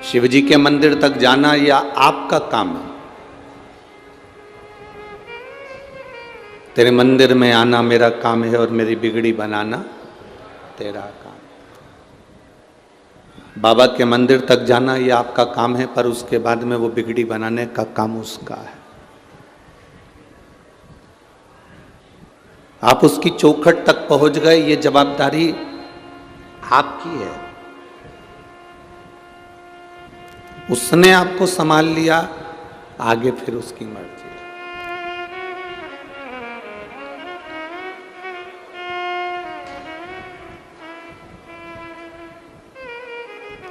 शिव जी के मंदिर तक जाना या आपका काम है? तेरे मंदिर में आना मेरा काम है और मेरी बिगड़ी बनाना तेरा काम। बाबा के मंदिर तक जाना ये आपका काम है, पर उसके बाद में वो बिगड़ी बनाने का काम उसका है। आप उसकी चौखट तक पहुंच गए, ये जवाबदारी आपकी है। उसने आपको संभाल लिया, आगे फिर उसकी मर्जी।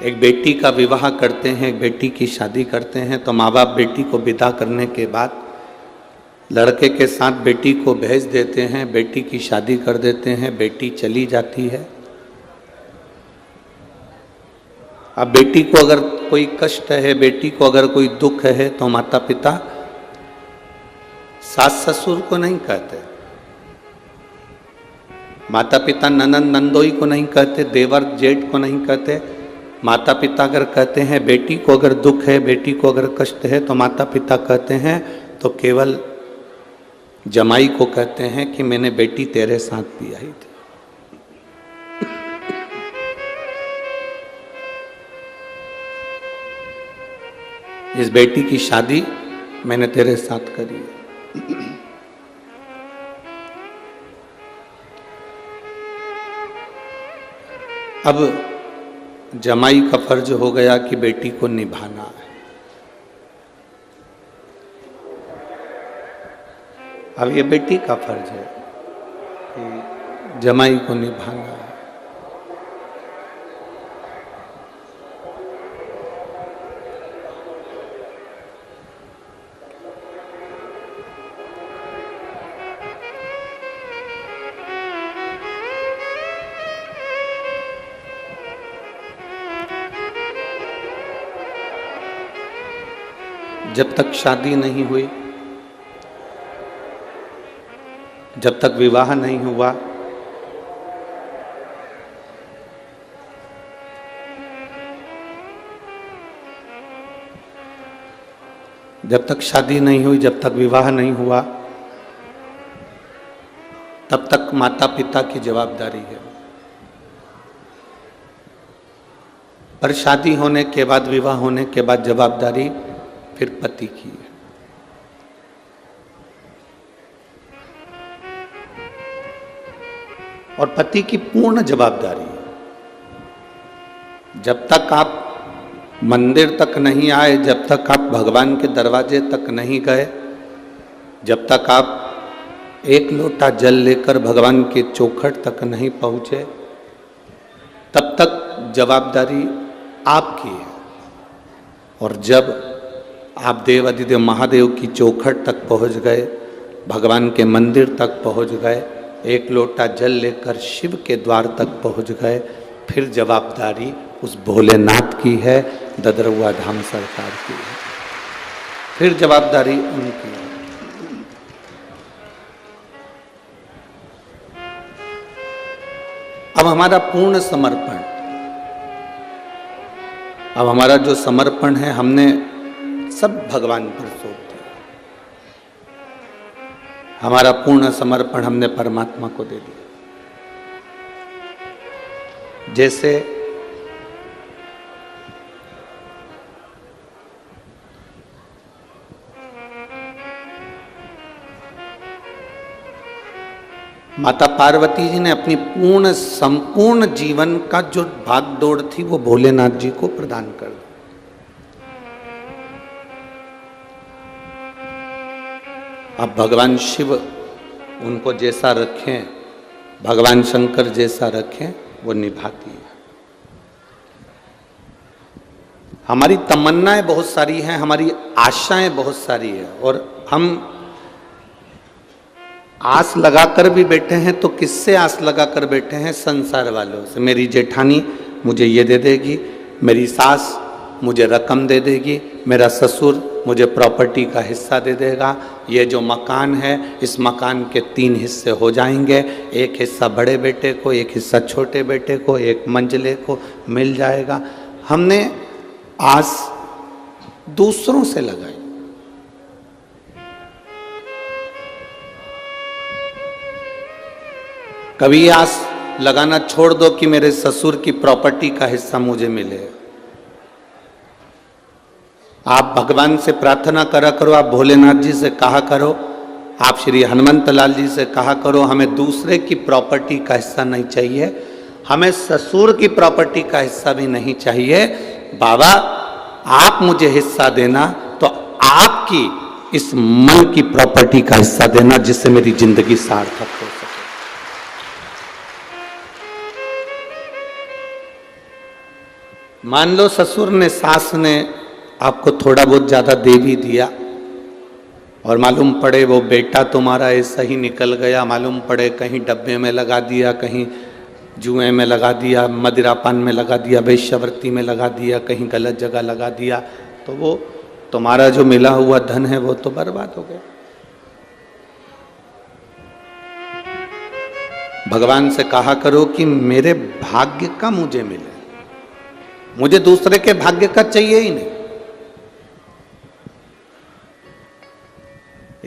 एक बेटी का विवाह करते हैं, एक बेटी की शादी करते हैं, तो माँ बाप बेटी को विदा करने के बाद लड़के के साथ बेटी को भेज देते हैं, बेटी की शादी कर देते हैं, बेटी चली जाती है। अब बेटी को अगर कोई कष्ट है, बेटी को अगर कोई दुख है, तो माता पिता सास ससुर को नहीं कहते, माता पिता ननंद नंदोई को नहीं कहते, देवर जेठ को नहीं कहते। माता पिता अगर कहते हैं बेटी को अगर दुख है, बेटी को अगर कष्ट है, तो माता पिता कहते हैं तो केवल जमाई को कहते हैं कि मैंने बेटी तेरे साथ भी आई थी। इस बेटी की शादी मैंने तेरे साथ करी है। अब जमाई का फर्ज हो गया कि बेटी को निभाना है। अब ये बेटी का फर्ज है कि जमाई को निभाना है। जब तक शादी नहीं हुई, जब तक विवाह नहीं हुआ, जब तक शादी नहीं हुई, जब तक विवाह नहीं हुआ, तब तक माता पिता की जवाबदारी है। पर शादी होने के बाद, विवाह होने के बाद जवाबदारी फिर पति की है। और पति की पूर्ण जवाबदारी है। जब तक आप मंदिर तक नहीं आए, जब तक आप भगवान के दरवाजे तक नहीं गए, जब तक आप एक लोटा जल लेकर भगवान के चौखट तक नहीं पहुंचे, तब तक जवाबदारी आपकी है। और जब आप देवाधिदेव महादेव की चौखट तक पहुंच गए, भगवान के मंदिर तक पहुंच गए, एक लोटा जल लेकर शिव के द्वार तक पहुंच गए, फिर जवाबदारी उस भोलेनाथ की है, ददरुआ धाम सरकार की है। फिर जवाबदारी उनकी है। अब हमारा पूर्ण समर्पण, अब हमारा जो समर्पण है, हमने सब भगवान पर सौंप दिया। हमारा पूर्ण समर्पण हमने परमात्मा को दे दिया। जैसे माता पार्वती जी ने अपनी पूर्ण संपूर्ण जीवन का जो भाग दौड़ थी, वो भोलेनाथ जी को प्रदान कर दी। अब भगवान शिव उनको जैसा रखें, भगवान शंकर जैसा रखें, वो निभाती है। हमारी तमन्नाएं बहुत सारी हैं, हमारी आशाएं बहुत सारी है, और हम आस लगाकर भी बैठे हैं। तो किससे आस लगाकर बैठे हैं? संसार वालों से। मेरी जेठानी मुझे ये दे देगी, मेरी सास मुझे रकम दे देगी, मेरा ससुर मुझे प्रॉपर्टी का हिस्सा दे देगा, ये जो मकान है इस मकान के 3 हिस्से हो जाएंगे, एक हिस्सा बड़े बेटे को, एक हिस्सा छोटे बेटे को, एक मंजिले को मिल जाएगा। हमने आस दूसरों से लगाई। कभी आस लगाना छोड़ दो कि मेरे ससुर की प्रॉपर्टी का हिस्सा मुझे मिले। आप भगवान से प्रार्थना करा करो, आप भोलेनाथ जी से कहा करो, आप श्री हनुमंत लाल जी से कहा करो, हमें दूसरे की प्रॉपर्टी का हिस्सा नहीं चाहिए, हमें ससुर की प्रॉपर्टी का हिस्सा भी नहीं चाहिए। बाबा आप मुझे हिस्सा देना तो आपकी इस मन की प्रॉपर्टी का हिस्सा देना, जिससे मेरी जिंदगी सार्थक हो सके। मान लो ससुर ने, सास ने आपको थोड़ा बहुत ज्यादा दे भी दिया और मालूम पड़े वो बेटा तुम्हारा ऐसा ही निकल गया, मालूम पड़े कहीं डब्बे में लगा दिया, कहीं जुए में लगा दिया, मदिरापान में लगा दिया, वेश्यावृत्ति में लगा दिया, कहीं गलत जगह लगा दिया, तो वो तुम्हारा जो मिला हुआ धन है वो तो बर्बाद हो गया। भगवान से कहा करो कि मेरे भाग्य का मुझे मिले, मुझे दूसरे के भाग्य का चाहिए ही नहीं।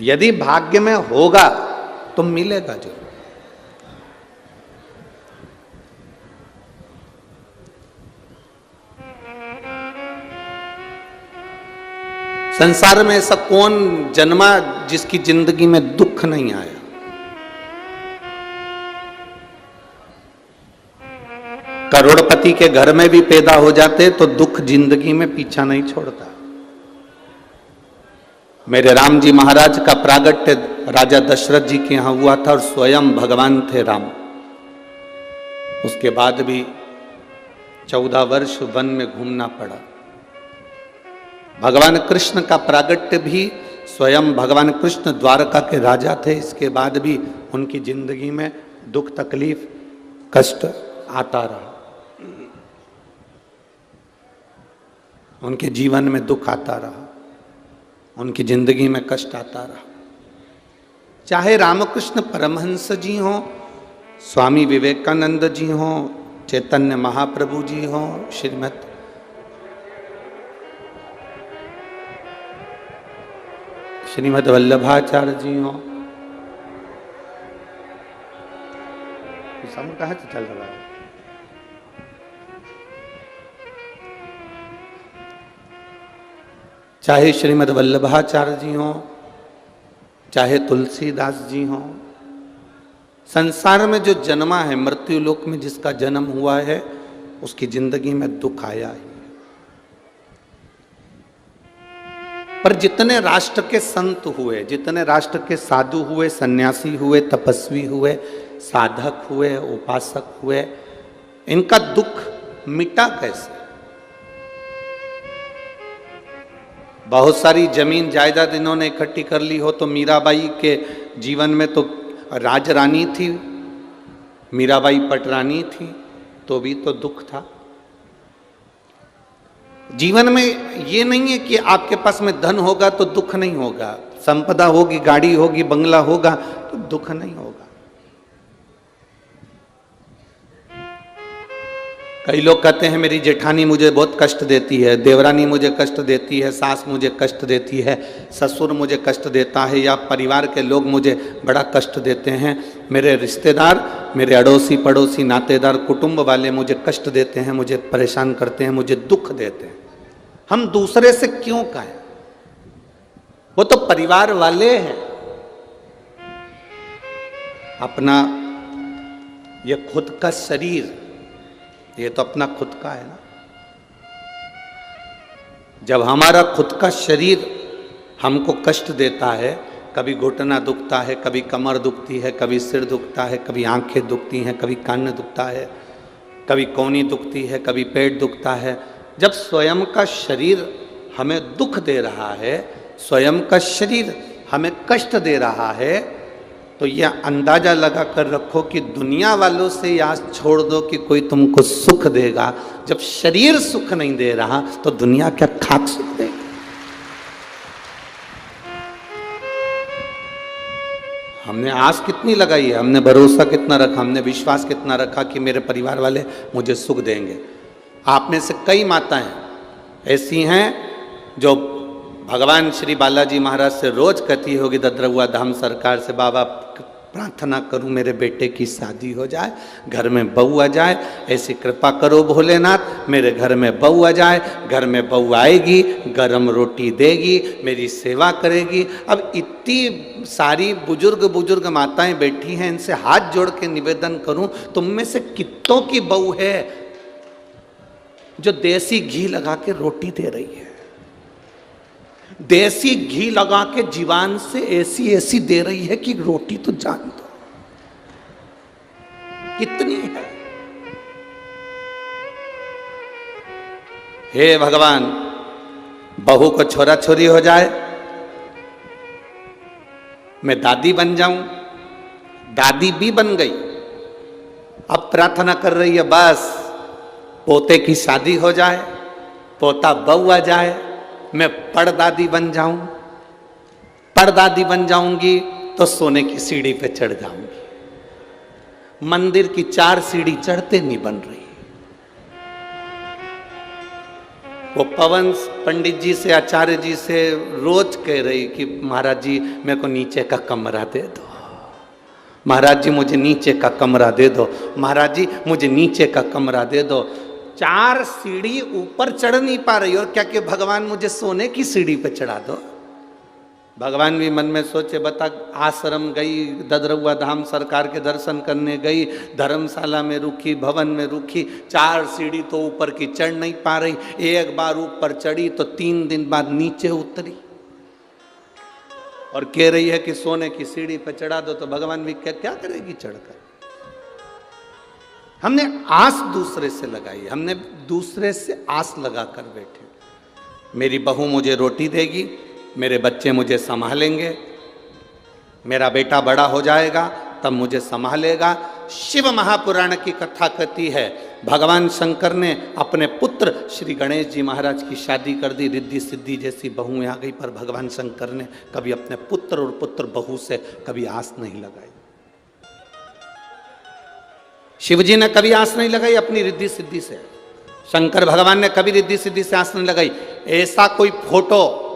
यदि भाग्य में होगा तो मिलेगा जो। संसार में ऐसा कौन जन्मा जिसकी जिंदगी में दुख नहीं आया? करोड़पति के घर में भी पैदा हो जाते तो दुख जिंदगी में पीछा नहीं छोड़ता। मेरे राम जी महाराज का प्रागट्य राजा दशरथ जी के यहां हुआ था और स्वयं भगवान थे राम। उसके बाद भी 14 वर्ष वन में घूमना पड़ा। भगवान कृष्ण का प्रागट्य भी स्वयं भगवान कृष्ण द्वारका के राजा थे, इसके बाद भी उनकी जिंदगी में दुख तकलीफ कष्ट आता रहा। उनके जीवन में दुख आता रहा, उनकी जिंदगी में कष्ट आता रहा। चाहे रामकृष्ण परमहंस जी हों, स्वामी विवेकानंद जी हों, चैतन्य महाप्रभु जी हों, श्रीमद् वल्लभाचार्य जी हों, समय कहाँ से चल रहा है? चाहे श्रीमद् वल्लभाचार्य जी हों, चाहे तुलसीदास जी हों, संसार में जो जन्मा है, मृत्यु लोक में जिसका जन्म हुआ है, उसकी जिंदगी में दुख आया है। पर जितने राष्ट्र के संत हुए, जितने राष्ट्र के साधु हुए, सन्यासी हुए, तपस्वी हुए, साधक हुए, उपासक हुए, इनका दुख मिटा कैसे? बहुत सारी जमीन जायदाद इन्होंने इकट्ठी कर ली हो तो मीराबाई के जीवन में तो राजरानी थी, मीराबाई पटरानी थी, तो भी तो दुख था। जीवन में ये नहीं है कि आपके पास में धन होगा तो दुख नहीं होगा, संपदा होगी, गाड़ी होगी, बंगला होगा तो दुख नहीं होगा। कई लोग कहते हैं मेरी जेठानी मुझे बहुत कष्ट देती है, देवरानी मुझे कष्ट देती है, सास मुझे कष्ट देती है, ससुर मुझे कष्ट देता है, या परिवार के लोग मुझे बड़ा कष्ट देते हैं, मेरे रिश्तेदार, मेरे अड़ोसी पड़ोसी नातेदार कुटुंब वाले मुझे कष्ट देते हैं, मुझे परेशान करते हैं, मुझे दुख देते हैं। हम दूसरे से क्यों कहें? वो तो परिवार वाले हैं। अपना ये खुद का शरीर, ये तो अपना खुद का है ना। जब हमारा खुद का शरीर हमको कष्ट देता है, कभी घुटना दुखता है, कभी कमर दुखती है, कभी सिर दुखता है, कभी आंखें दुखती हैं, कभी कान दुखता है, कभी कोहनी दुखती है, कभी पेट दुखता है। जब स्वयं का शरीर हमें दुख दे रहा है, स्वयं का शरीर हमें कष्ट दे रहा है, तो यह अंदाजा लगा कर रखो कि दुनिया वालों से या छोड़ दो कि कोई तुमको सुख देगा। जब शरीर सुख नहीं दे रहा तो दुनिया क्या खाक सुख देगा? हमने आस कितनी लगाई है, हमने भरोसा कितना रखा, हमने विश्वास कितना रखा कि मेरे परिवार वाले मुझे सुख देंगे। आप में से कई माताएं ऐसी हैं जो भगवान श्री बालाजी महाराज से रोज कहती होगी ददरहुआ धाम सरकार से, बाबा प्रार्थना करूं मेरे बेटे की शादी हो जाए, घर में बहू आ जाए, ऐसी कृपा करो भोलेनाथ, मेरे घर में बहू आ जाए, घर में बहू आएगी, गरम रोटी देगी, मेरी सेवा करेगी। अब इतनी सारी बुजुर्ग माताएं बैठी हैं, इनसे हाथ जोड़ के निवेदन करूं, तुम में से कितनों की बहू है जो देसी घी लगा के रोटी दे रही है, देसी घी लगा के जीवान से ऐसी दे रही है कि रोटी तो जान दो, कितनी है। हे भगवान, बहू को छोरा छोरी हो जाए, मैं दादी बन जाऊं, दादी भी बन गई, अब प्रार्थना कर रही है बस पोते की शादी हो जाए, पोता बहू आ जाए, मैं पड़दादी बन जाऊं, पड़दादी बन जाऊंगी तो सोने की सीढ़ी पे चढ़ जाऊंगी। मंदिर की 4 सीढ़ी चढ़ते नहीं बन रही। वो पवन पंडित जी से, आचार्य जी से रोज कह रही कि महाराज जी मेरे को नीचे का कमरा दे दो, महाराज जी मुझे नीचे का कमरा दे दो, महाराज जी मुझे नीचे का कमरा दे दो। 4 सीढ़ी ऊपर चढ़ नहीं पा रही और क्या कि भगवान मुझे सोने की सीढ़ी पे चढ़ा दो। भगवान भी मन में सोचे, बता आश्रम गई, ददरहुआ धाम सरकार के दर्शन करने गई, धर्मशाला में रुकी, भवन में रुकी, 4 सीढ़ी तो ऊपर की चढ़ नहीं पा रही, एक बार ऊपर चढ़ी तो 3 दिन बाद नीचे उतरी और कह रही है कि सोने की सीढ़ी पे चढ़ा दो। तो भगवान भी क्या करेगी चढ़कर। हमने आस दूसरे से लगाई, हमने दूसरे से आस लगाकर बैठे, मेरी बहू मुझे रोटी देगी, मेरे बच्चे मुझे संभालेंगे, मेरा बेटा बड़ा हो जाएगा तब मुझे संभालेगा। शिव महापुराण की कथा कहती है भगवान शंकर ने अपने पुत्र श्री गणेश जी महाराज की शादी कर दी, रिद्धि सिद्धि जैसी बहुएं आ गई, पर भगवान शंकर ने कभी अपने पुत्र और पुत्र बहू से कभी आस नहीं लगाई। शिवजी ने कभी आस नहीं लगाई अपनी रिद्धि सिद्धि से, शंकर भगवान ने कभी रिद्धि सिद्धि से आस नहीं लगाई। ऐसा कोई फोटो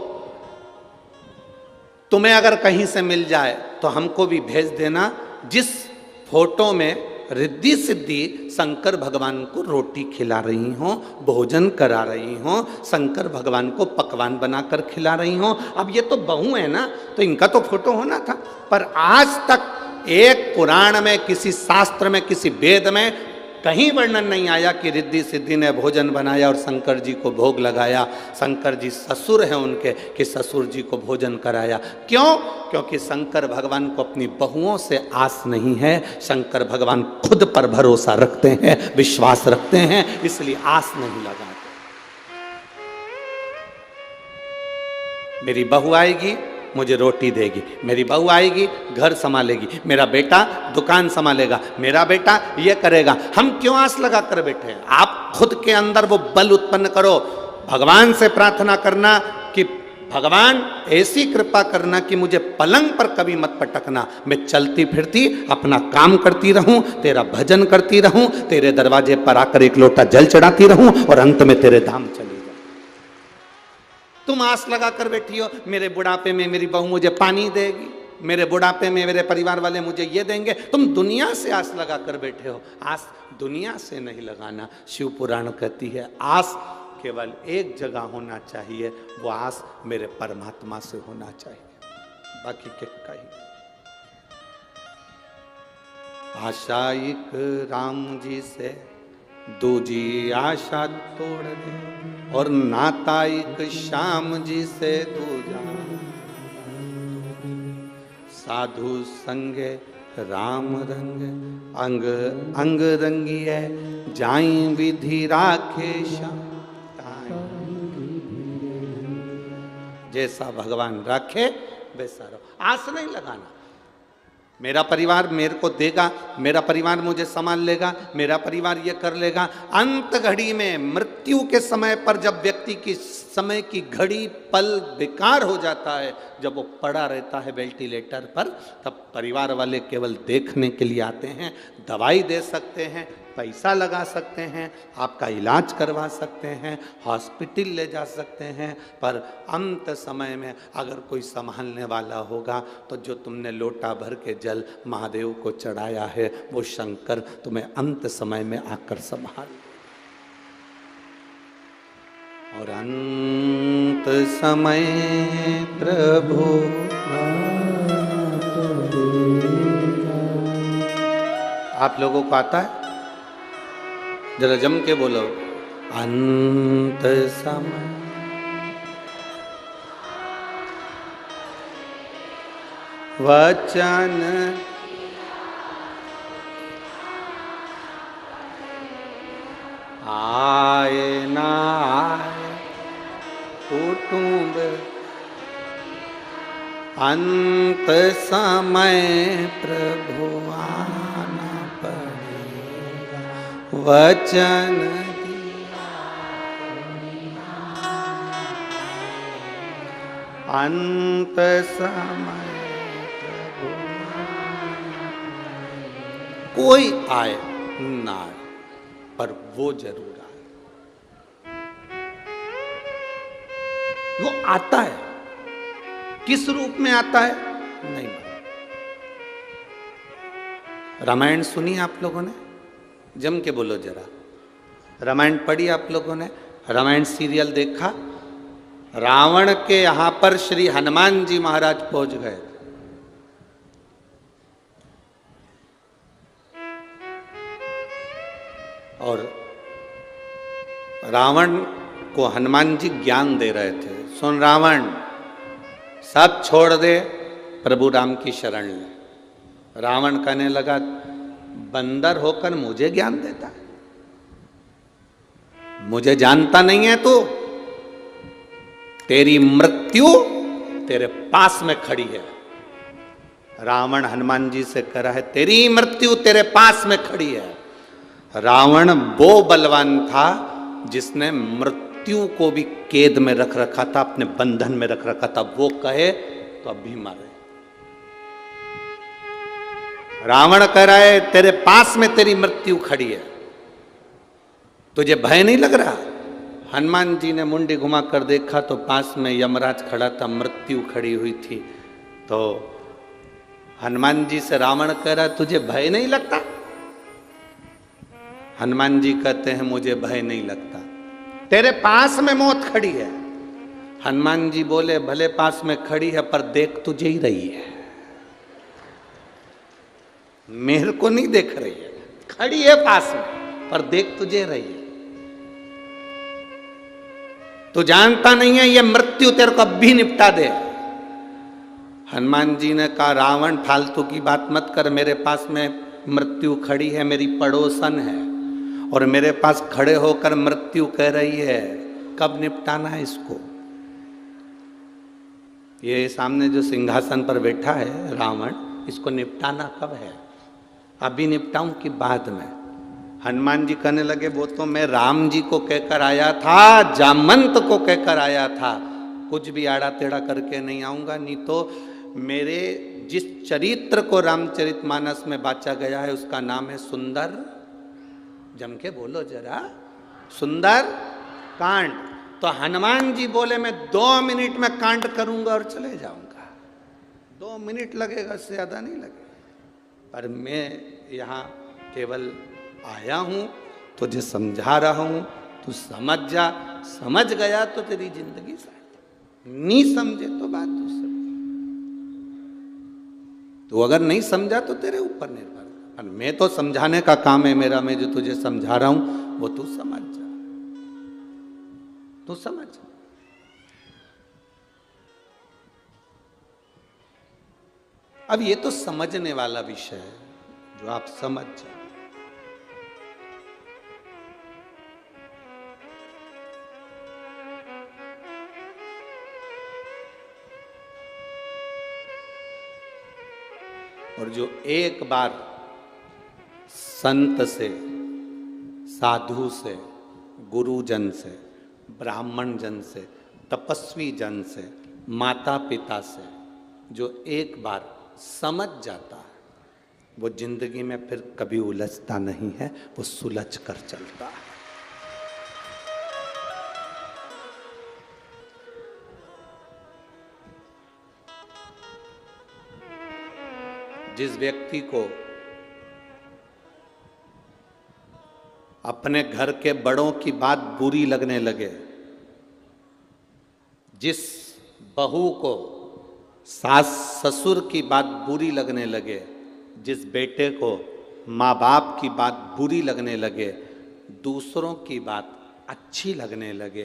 तुम्हें अगर कहीं से मिल जाए तो हमको भी भेज देना, जिस फोटो में रिद्धि सिद्धि शंकर भगवान को रोटी खिला रही हो, भोजन करा रही हो, शंकर भगवान को पकवान बनाकर खिला रही हो। अब ये तो बहू है ना, तो इनका तो फोटो होना था, पर आज तक एक पुराण में, किसी शास्त्र में, किसी वेद में कहीं वर्णन नहीं आया कि रिद्धि सिद्धि ने भोजन बनाया और शंकर जी को भोग लगाया, शंकर जी ससुर हैं उनके, कि ससुर जी को भोजन कराया। क्यों? क्योंकि शंकर भगवान को अपनी बहुओं से आस नहीं है, शंकर भगवान खुद पर भरोसा रखते हैं, विश्वास रखते हैं, इसलिए आस नहीं लगाते। मेरी बहू आएगी मुझे रोटी देगी, मेरी बहू आएगी घर संभालेगी, मेरा बेटा दुकान संभालेगा, मेरा बेटा ये करेगा। हम क्यों आस लगा कर बैठे हैं? आप खुद के अंदर वो बल उत्पन्न करो, भगवान से प्रार्थना करना कि भगवान ऐसी कृपा करना कि मुझे पलंग पर कभी मत पटकना, मैं चलती फिरती अपना काम करती रहूं, तेरा भजन करती रहूं, तेरे दरवाजे पर आकर एक लोटा जल चढ़ाती रहूं और अंत में तेरे धाम चली। तुम आस लगा कर बैठी हो मेरे बुढ़ापे में मेरी बहू मुझे पानी देगी, मेरे बुढ़ापे में मेरे परिवार वाले मुझे ये देंगे। तुम दुनिया से आस लगा कर बैठे हो। आस दुनिया से नहीं लगाना। शिव पुराण कहती है आस केवल एक जगह होना चाहिए, वो आस मेरे परमात्मा से होना चाहिए, बाकी के कहीं। आशा एक राम जी से दूजी आशा तोड़ दे, और नाता एक श्याम जी से दूजा, साधु संगे राम रंग अंग अंग रंगिए, जाई विधि राखे श्याम। जैसा भगवान राखे वैसा रहो। आस नहीं लगाना मेरा परिवार मेरे को देगा, मेरा परिवार मुझे संभाल लेगा, मेरा परिवार ये कर लेगा। अंत घड़ी में, मृत्यु के समय पर, जब व्यक्ति की समय की घड़ी पल बेकार हो जाता है, जब वो पड़ा रहता है वेंटिलेटर पर, तब परिवार वाले केवल देखने के लिए आते हैं, दवाई दे सकते हैं, पैसा लगा सकते हैं, आपका इलाज करवा सकते हैं, हॉस्पिटल ले जा सकते हैं, पर अंत समय में अगर कोई संभालने वाला होगा तो जो तुमने लोटा भर के जल महादेव को चढ़ाया है वो शंकर तुम्हें अंत समय में आकर संभाल। और अंत समय प्रभु आप लोगों को आता है? जरा जम के बोलो, अंत समय वचन आए ना आए कुटुंब, अंत समय प्रभु आना पड़ेगा, वचन दिया अंत समय प्रभु कोई आए ना आए पर वो जरूर आए। वो आता है, किस रूप में आता है नहीं मालूम। रामायण सुनी आप लोगों ने? जम के बोलो जरा। रामायण पढ़ी आप लोगों ने? रामायण सीरियल देखा? रावण के यहां पर श्री हनुमान जी महाराज पहुंच गए। और रावण को हनुमान जी ज्ञान दे रहे थे, सुन रावण सब छोड़ दे, प्रभु राम की शरण ले। रावण कहने लगा बंदर होकर मुझे ज्ञान देता है, मुझे जानता नहीं है तू, तेरी मृत्यु तेरे पास में खड़ी है। रावण हनुमान जी से कह रहा है तेरी मृत्यु तेरे पास में खड़ी है। रावण वो बलवान था जिसने मृत्यु को भी कैद में रख रखा था, अपने बंधन में रख रखा था। वो कहे तो अब भी मारे। रावण कह रहा है तेरे पास में तेरी मृत्यु खड़ी है, तुझे भय नहीं लग रहा? हनुमान जी ने मुंडी घुमा कर देखा तो पास में यमराज खड़ा था, मृत्यु खड़ी हुई थी। तो हनुमान जी से रावण कह रहा तुझे भय नहीं लगता? हनुमान जी कहते हैं मुझे भय नहीं लगता, तेरे पास में मौत खड़ी है। हनुमान जी बोले भले पास में खड़ी है पर देख तुझे ही रही है, मेरे को नहीं देख रही है, खड़ी है पास में पर देख तुझे रही है। तू जानता नहीं है ये मृत्यु तेरे को अब भी निपटा दे। हनुमान जी ने कहा रावण फालतू की बात मत कर, मेरे पास में मृत्यु खड़ी है, मेरी पड़ोसन है और मेरे पास खड़े होकर मृत्यु कह रही है, कब निपटाना है इसको? ये सामने जो सिंहासन पर बैठा है रावण, इसको निपटाना कब है? अभी निपटाऊं कि बाद में? हनुमान जी कहने लगे वो तो मैं राम जी को कहकर आया था, जामंत को कहकर आया था, कुछ भी आड़ा टेढ़ा करके नहीं आऊंगा। नहीं तो मेरे जिस चरित्र को रामचरितमानस में बांचा गया है उसका नाम है सुंदर, जम के बोलो जरा, सुंदर कांड। तो हनुमान जी बोले मैं 2 मिनट में कांड करूंगा और चले जाऊंगा। 2 मिनट लगेगा, इससे ज्यादा नहीं लगेगा। पर मैं यहाँ केवल आया हूं, तुझे समझा रहा हूं, तू समझ जा। समझ गया तो तेरी जिंदगी सार्थक, नहीं समझे तो बात दूसरी। तू अगर नहीं समझा तो तेरे ऊपर निर्भर है, और मैं तो समझाने का काम है मेरा। मैं जो तुझे समझा रहा हूं वो तू समझ जा, तू समझ। अब ये तो समझने वाला विषय है जो आप समझ जाओ। और जो एक बार संत से, साधु से, गुरुजन से, ब्राह्मण जन से, तपस्वी जन से, माता पिता से जो एक बार समझ जाता है वो जिंदगी में फिर कभी उलझता नहीं है, वो सुलझ कर चलता है। जिस व्यक्ति को अपने घर के बड़ों की बात बुरी लगने लगे, जिस बहू को सास ससुर की बात बुरी लगने लगे, जिस बेटे को माँ बाप की बात बुरी लगने लगे, दूसरों की बात अच्छी लगने लगे,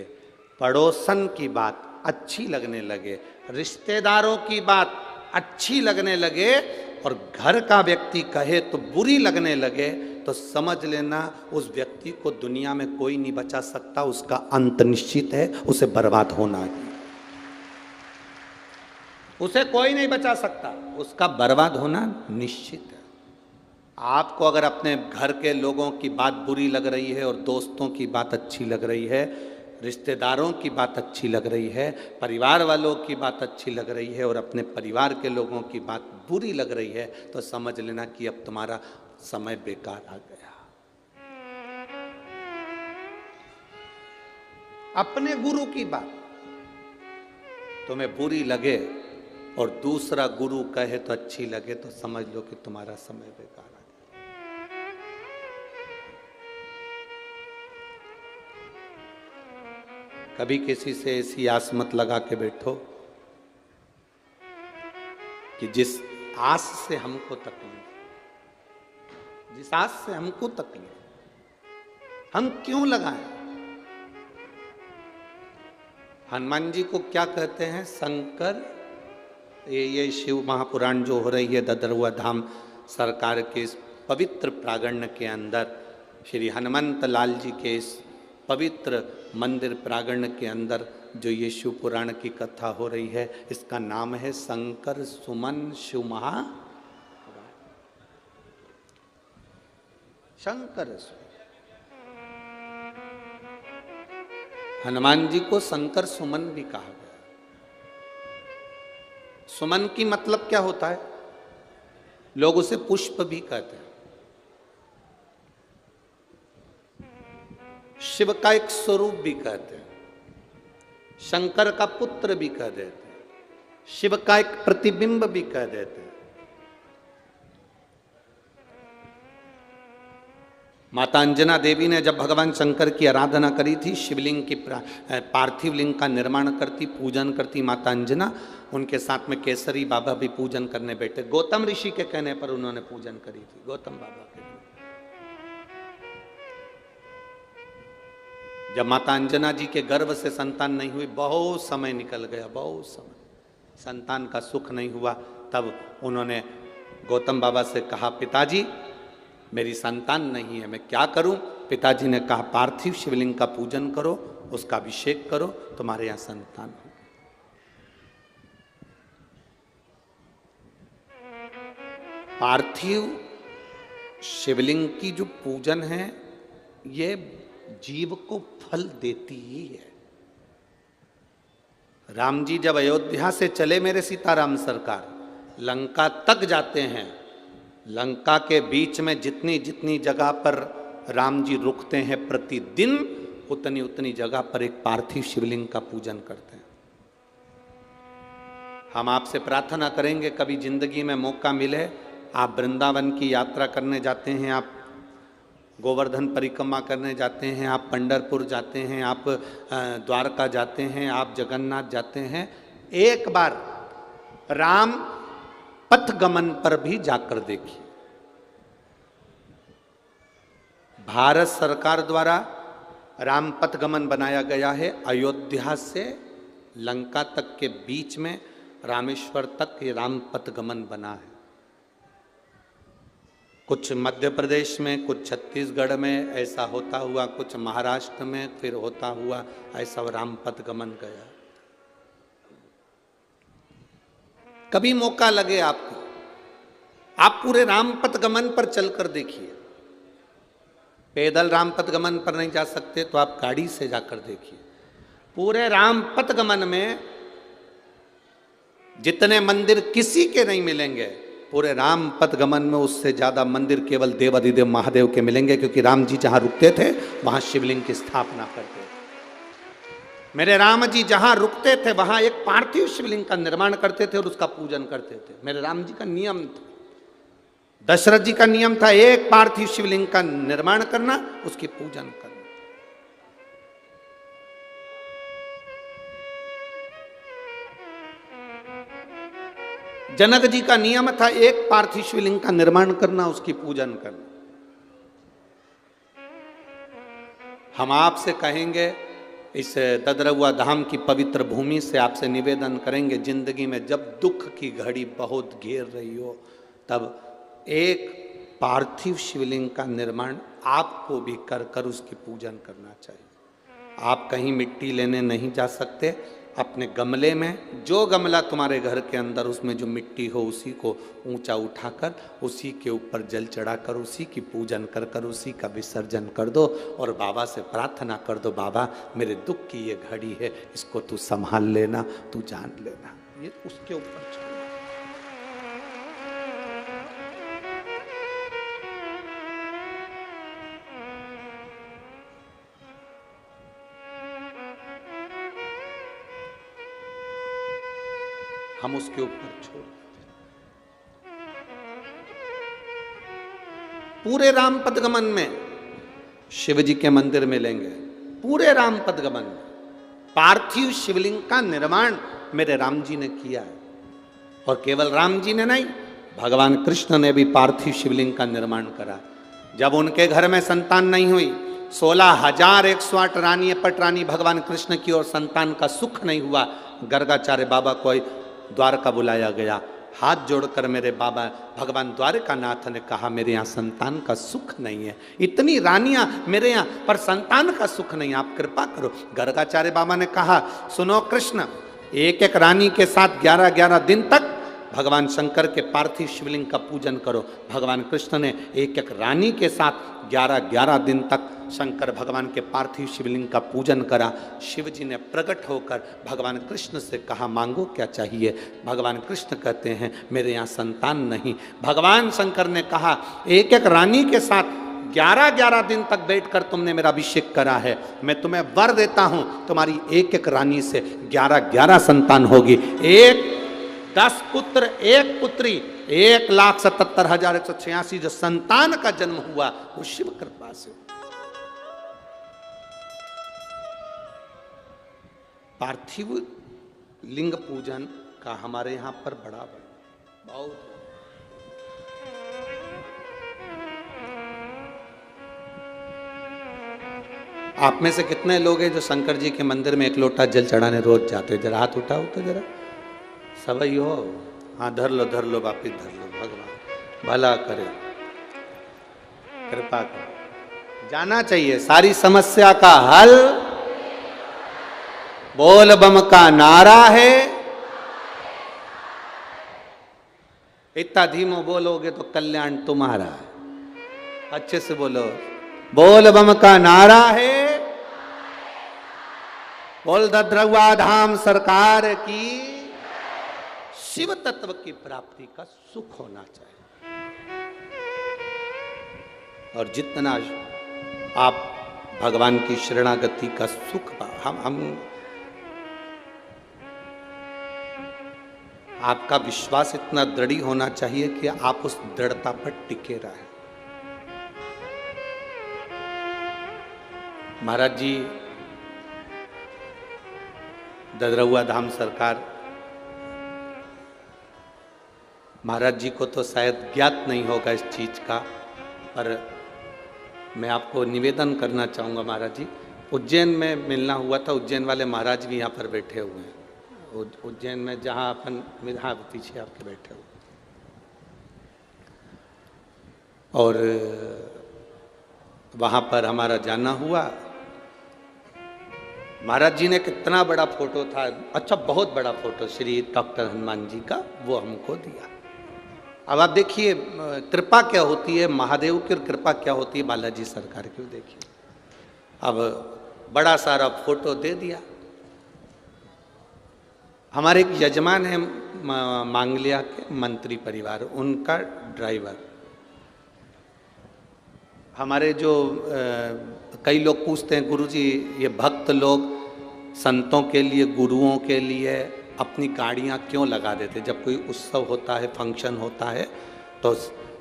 पड़ोसन की बात अच्छी लगने लगे, रिश्तेदारों की बात अच्छी लगने लगे और घर का व्यक्ति कहे तो बुरी लगने लगे, तो समझ लेना उस व्यक्ति को दुनिया में कोई नहीं बचा सकता, उसका अंत निश्चित है, उसे बर्बाद होना है। उसे कोई नहीं बचा सकता, उसका बर्बाद होना निश्चित है। आपको अगर अपने घर के लोगों की बात बुरी लग रही है और दोस्तों की बात अच्छी लग रही है, रिश्तेदारों की बात अच्छी लग रही है, परिवार वालों की बात अच्छी लग रही है और अपने परिवार के लोगों की बात बुरी लग रही है, तो समझ लेना कि अब तुम्हारा समय बेकार आ गया। अपने गुरु की बात तुम्हें बुरी लगे और दूसरा गुरु कहे तो अच्छी लगे, तो समझ लो कि तुम्हारा समय बेकार आ गया। कभी किसी से ऐसी आस मत लगा के बैठो कि जिस आस से हमको तकलीफ, जिस आस से हमको तकलीफ, हम क्यों लगाएं? हनुमान जी को क्या कहते हैं? शंकर। ये शिव महापुराण जो हो रही है ददरुआ धाम सरकार के इस पवित्र प्रांगण के अंदर, श्री हनुमंत लाल जी के इस पवित्र मंदिर प्रांगण के अंदर जो ये शिव पुराण की कथा हो रही है, इसका नाम है शंकर सुमन शिव महा। शंकर हनुमान जी को शंकर सुमन भी कहा गया। सुमन की मतलब क्या होता है? लोग उसे पुष्प भी कहते हैं। शिव का एक स्वरूप भी कहते हैं, शंकर का पुत्र भी कह देते हैं, शिव का एक प्रतिबिंब भी कह देते हैं। माता अंजना देवी ने जब भगवान शंकर की आराधना करी थी, शिवलिंग की पार्थिव लिंग का निर्माण करती, पूजन करती माता अंजना, उनके साथ में केसरी बाबा भी पूजन करने बैठे। गौतम ऋषि के कहने पर उन्होंने पूजन करी थी, गौतम बाबा के। जब माता अंजना जी के गर्भ से संतान नहीं हुई, बहुत समय निकल गया, बहुत समय संतान का सुख नहीं हुआ, तब उन्होंने गौतम बाबा से कहा, पिताजी मेरी संतान नहीं है, मैं क्या करूं? पिताजी ने कहा, पार्थिव शिवलिंग का पूजन करो, उसका अभिषेक करो, तुम्हारे यहां संतान हो। पार्थिव शिवलिंग की जो पूजन है, ये जीव को फल देती ही है। राम जी जब अयोध्या से चले, मेरे सीताराम सरकार, लंका तक जाते हैं, लंका के बीच में जितनी जितनी जगह पर राम जी रुकते हैं प्रतिदिन, उतनी उतनी जगह पर एक पार्थिव शिवलिंग का पूजन करते हैं। हम आपसे प्रार्थना करेंगे कभी जिंदगी में मौका मिले, आप वृंदावन की यात्रा करने जाते हैं, आप गोवर्धन परिक्रमा करने जाते हैं, आप पंढरपुर जाते हैं, आप द्वारका जाते हैं, आप जगन्नाथ जाते हैं, एक बार राम पथ गमन पर भी जाकर देखिए। भारत सरकार द्वारा राम पथ गमन बनाया गया है। अयोध्या से लंका तक के बीच में रामेश्वर तक ये राम पथ गमन बना है। कुछ मध्य प्रदेश में, कुछ छत्तीसगढ़ में ऐसा होता हुआ, कुछ महाराष्ट्र में फिर होता हुआ ऐसा राम पथ गमन गया। कभी मौका लगे आपको, आप पूरे राम पथ गमन पर चलकर देखिए। पैदल राम पथ गमन पर नहीं जा सकते तो आप गाड़ी से जाकर देखिए। पूरे राम पथ गमन में जितने मंदिर किसी के नहीं मिलेंगे, पूरे राम पथ गमन में उससे ज्यादा मंदिर केवल देवाधिदेव महादेव के मिलेंगे, क्योंकि राम जी जहां रुकते थे वहां शिवलिंग की स्थापना करते थे। मेरे राम जी जहां रुकते थे वहां एक पार्थिव शिवलिंग का निर्माण करते थे और उसका पूजन करते थे। मेरे राम जी का नियम था, दशरथ जी का नियम था, एक पार्थिव शिवलिंग का निर्माण करना, उसकी पूजन करना। जनक जी का नियम था, एक पार्थिव शिवलिंग का निर्माण करना, उसकी पूजन करना। हम आपसे कहेंगे, इस ददरउआ धाम की पवित्र भूमि से आपसे निवेदन करेंगे, जिंदगी में जब दुख की घड़ी बहुत घेर रही हो तब एक पार्थिव शिवलिंग का निर्माण आपको भी कर कर उसकी पूजन करना चाहिए। आप कहीं मिट्टी लेने नहीं जा सकते, अपने गमले में, जो गमला तुम्हारे घर के अंदर उसमें जो मिट्टी हो उसी को ऊंचा उठाकर उसी के ऊपर जल चढ़ाकर उसी की पूजन कर कर उसी का विसर्जन कर दो और बाबा से प्रार्थना कर दो, बाबा मेरे दुख की ये घड़ी है, इसको तू संभाल लेना, तू जान लेना। ये उसके ऊपर छोड़। हम उसके ऊपर छोड़ देते। पूरे राम पदगमन में शिव जी के मंदिर मिलेंगे, पूरे राम पदगमन में पार्थिव शिवलिंग का निर्माण मेरे राम जी ने किया है। और केवल राम जी ने नहीं, भगवान कृष्ण ने भी पार्थिव शिवलिंग का निर्माण करा। जब उनके घर में संतान नहीं हुई, 16,108 रानी पटरानी भगवान कृष्ण की और संतान का सुख नहीं हुआ, गर्गाचार्य बाबा को द्वारका बुलाया गया। हाथ जोड़कर मेरे बाबा भगवान द्वारकानाथ ने कहा, मेरे यहाँ संतान का सुख नहीं है, इतनी रानियां मेरे यहाँ पर संतान का सुख नहीं, आप कृपा करो। गर्गाचार्य बाबा ने कहा, सुनो कृष्ण, एक एक रानी के साथ 11-11 दिन तक भगवान शंकर के पार्थिव शिवलिंग का पूजन करो। भगवान कृष्ण ने एक एक रानी के साथ 11-11 दिन तक शंकर भगवान के पार्थिव शिवलिंग का पूजन करा। शिव जी ने प्रकट होकर भगवान कृष्ण से कहा, मांगो क्या चाहिए। भगवान कृष्ण कहते हैं, मेरे यहाँ संतान नहीं। भगवान शंकर ने कहा, एक एक रानी के साथ 11-11 दिन तक बैठकर तुमने मेरा अभिषेक करा है, मैं तुम्हें वर देता हूं, तुम्हारी एक एक रानी से 11-11 संतान होगी। 10 पुत्र 1 पुत्री, 1,77,186 जो संतान का जन्म हुआ वो शिव कृपा से। पार्थिव लिंग पूजन का हमारे यहां पर बड़ा बहुत। आप में से कितने लोग हैं जो शंकर जी के मंदिर में 1 लोटा जल चढ़ाने रोज जाते? जरा हाथ उठाओ तो जरा, सब ही हो। हाँ, धर लो वापिस धर लो। भगवान भला करे, कृपा करे, जाना चाहिए। सारी समस्या का हल बोल बम का नारा है। इतना धीमो बोलोगे तो कल्याण तुम्हारा है। अच्छे से बोलो, बोल बम का नारा है, बोल ददरउआ धाम सरकार की, शिव तत्व की प्राप्ति का सुख होना चाहिए। और जितना आप भगवान की शरणागति का सुख हम आपका विश्वास इतना दृढ़ होना चाहिए कि आप उस दृढ़ता पर टिके रहे। महाराज जी ददरउआ धाम सरकार, महाराज जी को तो शायद ज्ञात नहीं होगा इस चीज का, पर मैं आपको निवेदन करना चाहूँगा। महाराज जी उज्जैन में मिलना हुआ था, उज्जैन वाले महाराज भी यहाँ पर बैठे हुए हैं। उज्जैन में जहाँ अपन, हाँ पीछे आपके बैठे हुए, और वहाँ पर हमारा जाना हुआ। महाराज जी ने कितना बड़ा फोटो था, अच्छा बहुत बड़ा फोटो श्री डॉक्टर हनुमान जी का, वो हमको दिया। अब आप देखिए कृपा क्या होती है महादेव की, और कृपा क्या होती है बालाजी सरकार की। देखिए अब बड़ा सारा फोटो दे दिया। हमारे एक यजमान है मांगलिया के मंत्री परिवार, उनका ड्राइवर। हमारे जो कई लोग पूछते हैं गुरुजी ये भक्त लोग संतों के लिए, गुरुओं के लिए अपनी गाड़ियां क्यों लगा देते? जब कोई उत्सव होता है, फंक्शन होता है, तो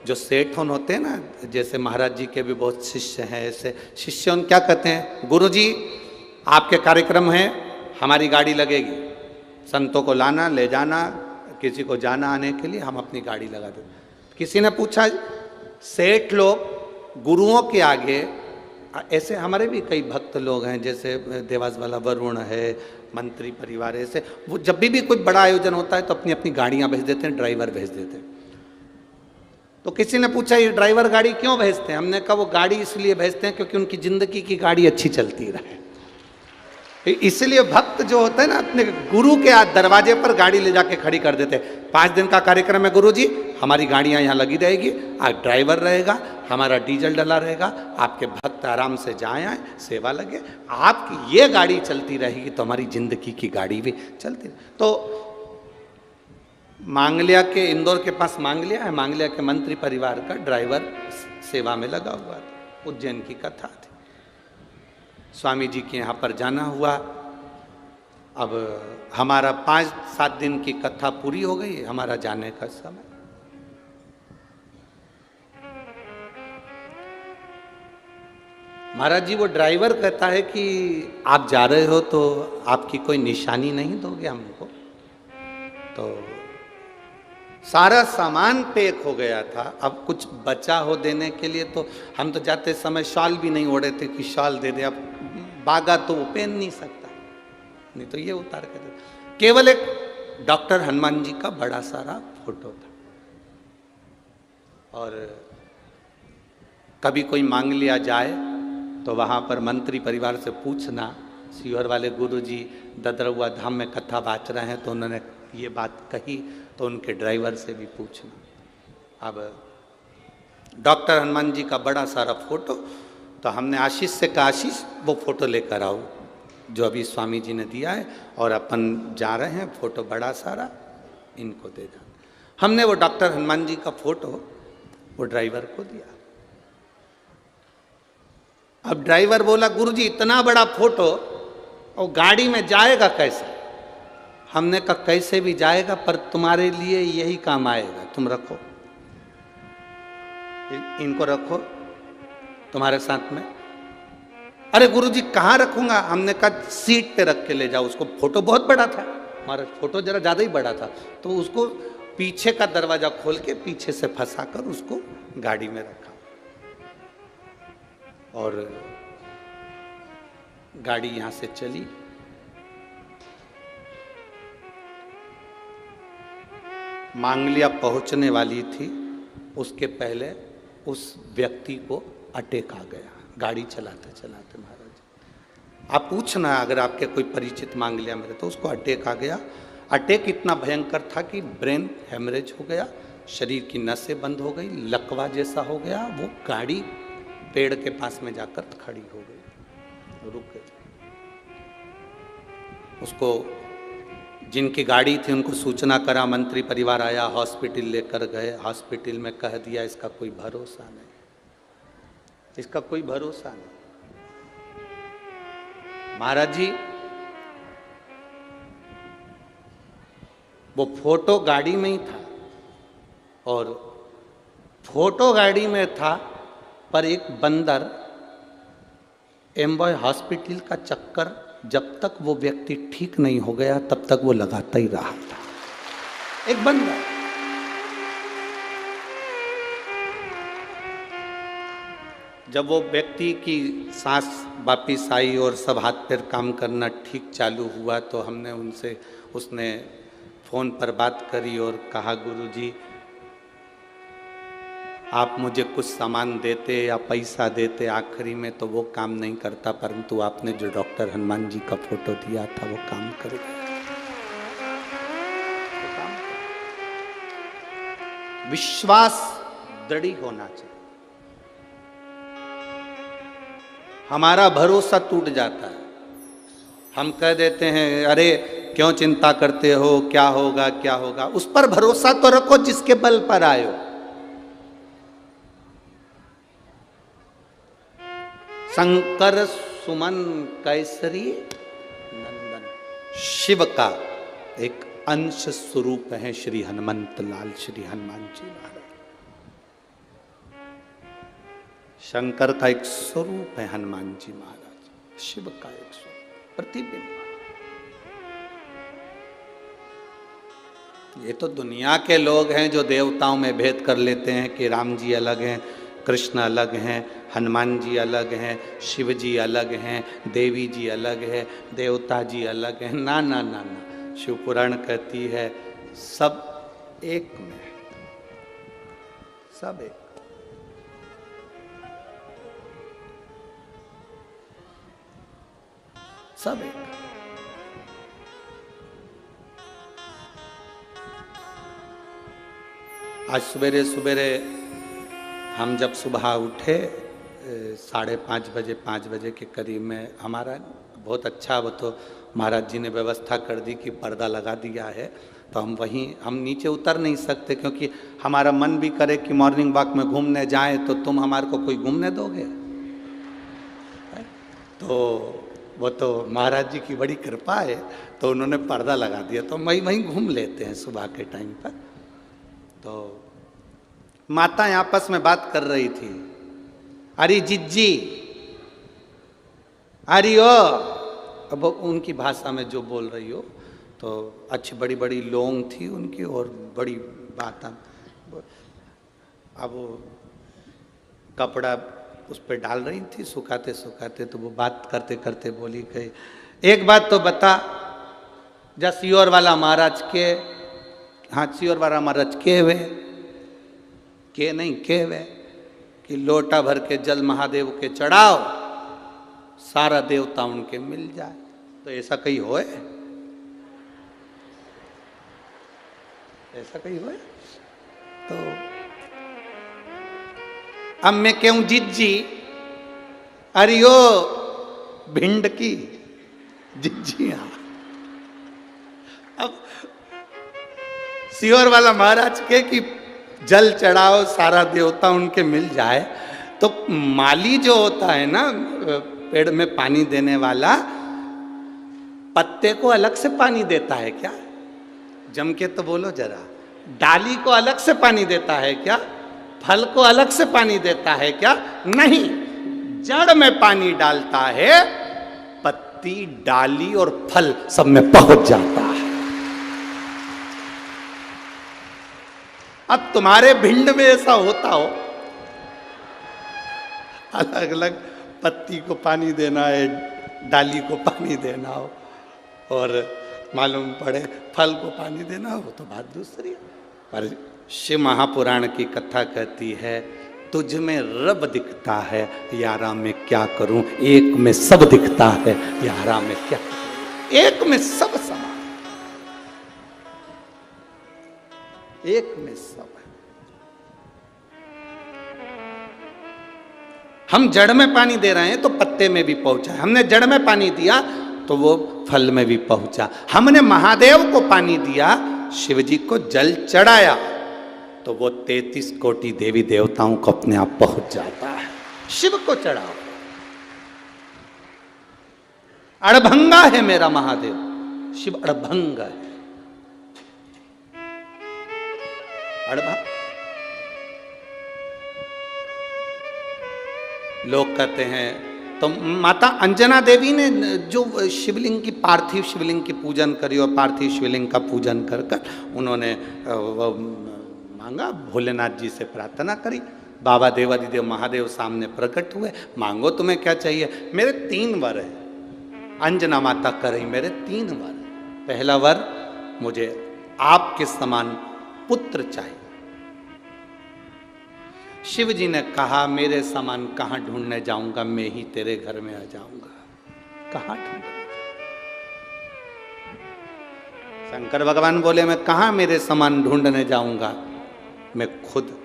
जो सेठ होते हैं ना, जैसे महाराज जी के भी बहुत शिष्य हैं, ऐसे शिष्य उन क्या कहते हैं, गुरुजी आपके कार्यक्रम हैं, हमारी गाड़ी लगेगी, संतों को लाना ले जाना, किसी को जाना आने के लिए हम अपनी गाड़ी लगा देते। किसी ने पूछा सेठ लोग गुरुओं के आगे, ऐसे हमारे भी कई भक्त लोग हैं, जैसे देवास वाला वरुण है, मंत्री परिवार है, ऐसे वो जब भी कोई बड़ा आयोजन होता है तो अपनी अपनी गाड़ियां भेज देते हैं, ड्राइवर भेज देते हैं। तो किसी ने पूछा ये ड्राइवर गाड़ी क्यों भेजते हैं? हमने कहा वो गाड़ी इसलिए भेजते हैं क्योंकि उनकी जिंदगी की गाड़ी अच्छी चलती रहे। इसलिए भक्त जो होता है ना, अपने गुरु के दरवाजे पर गाड़ी ले जाके खड़ी कर देते हैं। 5 दिन का कार्यक्रम है गुरुजी, हमारी गाड़ियां यहाँ लगी रहेगी, आज ड्राइवर रहेगा, हमारा डीजल डला रहेगा, आपके भक्त आराम से जाए आए, सेवा लगे, आपकी ये गाड़ी चलती रहेगी तो हमारी जिंदगी की गाड़ी भी चलती रहे। तो मांगलिया के, इंदौर के पास मांगलिया है, मांगलिया के मंत्री परिवार का ड्राइवर सेवा में लगा हुआ था। उज्जैन की कथा थी, स्वामी जी के यहाँ पर जाना हुआ। अब हमारा 5-7 दिन की कथा पूरी हो गई, हमारा जाने का समय। महाराज जी वो ड्राइवर कहता है कि आप जा रहे हो तो आपकी कोई निशानी नहीं दोगे हमको? तो सारा सामान पैक हो गया था, अब कुछ बचा हो देने के लिए, तो हम तो जाते समय शॉल भी नहीं ओढ़े थे कि शॉल दे दे। अब बागा तो वो पहन नहीं सकता, नहीं तो ये उतार के दे। केवल एक डॉक्टर हनुमान जी का बड़ा सारा फोटो था। और कभी कोई मांग लिया जाए तो वहाँ पर मंत्री परिवार से पूछना, सीहोर वाले गुरुजी ददरुआ धाम में कथा बाँच रहे हैं तो उन्होंने ये बात कही, तो उनके ड्राइवर से भी पूछना। अब डॉक्टर हनुमान जी का बड़ा सारा फोटो, तो हमने आशीष से कहा आशीष वो फोटो लेकर आओ जो अभी स्वामी जी ने दिया है, और अपन जा रहे हैं, फोटो बड़ा सारा इनको दे दो। हमने वो डॉक्टर हनुमान जी का फोटो वो ड्राइवर को दिया। अब ड्राइवर बोला गुरुजी इतना बड़ा फोटो और गाड़ी में जाएगा कैसे? हमने कहा कैसे भी जाएगा, पर तुम्हारे लिए यही काम आएगा, तुम रखो, इनको रखो तुम्हारे साथ में। अरे गुरुजी कहाँ रखूंगा? हमने कहा सीट पे रख के ले जाओ उसको। फोटो बहुत बड़ा था, हमारा फोटो जरा ज्यादा ही बड़ा था, तो उसको पीछे का दरवाजा खोल के पीछे से फंसाकर उसको गाड़ी में रखा, और गाड़ी यहां से चली। मांगलिया पहुंचने वाली थी, उसके पहले उस व्यक्ति को अटैक आ गया, गाड़ी चलाते चलाते। महाराज आप पूछना अगर आपके कोई परिचित मांगलिया में, तो उसको अटैक आ गया। अटैक इतना भयंकर था कि ब्रेन हेमरेज हो गया, शरीर की नसें बंद हो गई, लकवा जैसा हो गया। वो गाड़ी पेड़ के पास में जाकर खड़ी हो गई, रुक गई। उसको जिनकी गाड़ी थी उनको सूचना करा, मंत्री परिवार आया, हॉस्पिटल लेकर गए। हॉस्पिटल में कह दिया इसका कोई भरोसा नहीं, इसका कोई भरोसा नहीं। महाराज जी वो फोटो गाड़ी में ही था, और फोटो गाड़ी में था, पर एक बंदर एम्बॉय हॉस्पिटल का चक्कर जब तक वो व्यक्ति ठीक नहीं हो गया तब तक वो लगाता ही रहा था। एक बंदर, जब वो व्यक्ति की सांस वापिस आई और सब हाथ पैर काम करना ठीक चालू हुआ, तो हमने उनसे, उसने फ़ोन पर बात करी और कहा गुरुजी आप मुझे कुछ सामान देते या पैसा देते, आखिरी में तो वो काम नहीं करता, परंतु आपने जो डॉक्टर हनुमान जी का फोटो दिया था वो काम करेगा। विश्वास दृढ़ होना चाहिए। हमारा भरोसा टूट जाता है, हम कह देते हैं अरे क्यों चिंता करते हो, क्या होगा क्या होगा। उस पर भरोसा तो रखो जिसके बल पर आयो। शंकर सुमन कैसरी नंदन, शिव का एक अंश स्वरूप है श्री हनुमंत लाल, श्री हनुमान जी महाराज। शंकर का एक स्वरूप है हनुमान जी महाराज, शिव का एक स्वरूप, प्रतिबिंब। ये तो दुनिया के लोग हैं जो देवताओं में भेद कर लेते हैं कि राम जी अलग हैं, कृष्ण अलग हैं, हनुमान जी अलग हैं, शिव जी अलग हैं, देवी जी अलग है, देवता जी अलग हैं। ना ना ना ना, शिव पुराण कहती है सब एक में, सब एक। सब एक। आज सवेरे सवेरे हम जब सुबह उठे 5:30 बजे, 5 बजे के करीब में, हमारा बहुत अच्छा, वो तो महाराज जी ने व्यवस्था कर दी कि पर्दा लगा दिया है, तो हम नीचे उतर नहीं सकते, क्योंकि हमारा मन भी करे कि मॉर्निंग वॉक में घूमने जाएं, तो तुम हमारे को कोई घूमने दोगे? तो वो तो महाराज जी की बड़ी कृपा है, तो उन्होंने पर्दा लगा दिया, तो वहीं घूम लेते हैं सुबह के टाइम पर। तो माताएं आपस में बात कर रही थी, अरे जिज्जी, अरे ओ, अब उनकी भाषा में जो बोल रही हो, तो अच्छी बड़ी बड़ी लोंग थी उनकी और बड़ी बात। अब वो कपड़ा उस पर डाल रही थी सुखाते सुखाते, तो वो बात करते करते बोली गई, एक बात तो बता, जा सियोर वाला महाराज के, हाँ सियोर वाला महाराज के वे, के नहीं के वे, कि लोटा भर के जल महादेव के चढ़ाओ, सारा देवता उनके मिल जाए। तो ऐसा कहीं होए? ऐसा कहीं होए? तो अब मैं कहूं जिज्जी, अरियो भिंड की जिज्जी, हाँ। अब सियोर वाला महाराज के कि जल चढ़ाओ, सारा देवता उनके मिल जाए, तो माली जो होता है ना पेड़ में पानी देने वाला, पत्ते को अलग से पानी देता है क्या? जम के तो बोलो जरा। डाली को अलग से पानी देता है क्या? फल को अलग से पानी देता है क्या? नहीं, जड़ में पानी डालता है, पत्ती, डाली और फल सब में पहुंच जाता है। अब तुम्हारे भिंड में ऐसा होता हो, अलग अलग पत्ती को पानी देना है, डाली को पानी देना हो, और मालूम पड़े फल को पानी देना हो, तो बात दूसरी है। पर शिव महापुराण की कथा कहती है, तुझ में रब दिखता है, यारा मैं क्या करूं, एक में सब दिखता है, यारा मैं क्या करूं। एक में सब समान, एक में सब है। हम जड़ में पानी दे रहे हैं तो पत्ते में भी पहुंचा है, हमने जड़ में पानी दिया तो वो फल में भी पहुंचा। हमने महादेव को पानी दिया, शिव जी को जल चढ़ाया, तो वो 33 कोटि देवी देवताओं को अपने आप पहुंच जाता है। शिव को चढ़ाओ, अड़भंगा है मेरा महादेव, शिव अड़भंगा है। अड़भंग लोग कहते हैं, तो माता अंजना देवी ने जो शिवलिंग की, पार्थिव शिवलिंग की पूजन करी, और पार्थिव शिवलिंग का पूजन कर कर उन्होंने वो मांगा, भोलेनाथ जी से प्रार्थना करी, बाबा देवादिदेव महादेव सामने प्रकट हुए, मांगो तुम्हें क्या चाहिए। मेरे 3 वर है, अंजना माता कर रही, मेरे 3 वर। पहला वर, मुझे आपके समान पुत्र चाहिए। शिव जी ने कहा, मेरे समान कहां ढूंढने जाऊंगा, मैं ही तेरे घर में आ जाऊंगा, कहां ढूंढने। शंकर भगवान बोले, मैं कहां मेरे समान ढूंढने जाऊंगा, मैं खुद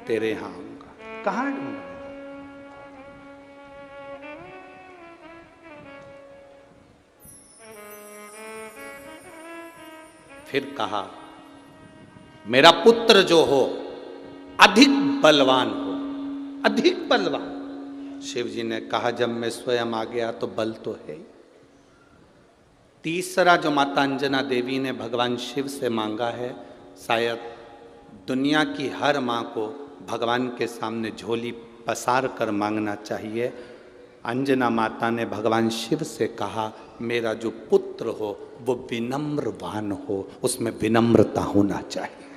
तेरे यहां आऊंगा, कहां ढूंढने। फिर कहा मेरा पुत्र जो हो अधिक बलवान हो, अधिक बलवान। शिव जी ने कहा जब मैं स्वयं आ गया तो बल तो है ही। तीसरा जो माता अंजना देवी ने भगवान शिव से मांगा है, शायद दुनिया की हर माँ को भगवान के सामने झोली पसार कर मांगना चाहिए। अंजना माता ने भगवान शिव से कहा मेरा जो पुत्र हो वो विनम्रवान हो, उसमें विनम्रता होना चाहिए।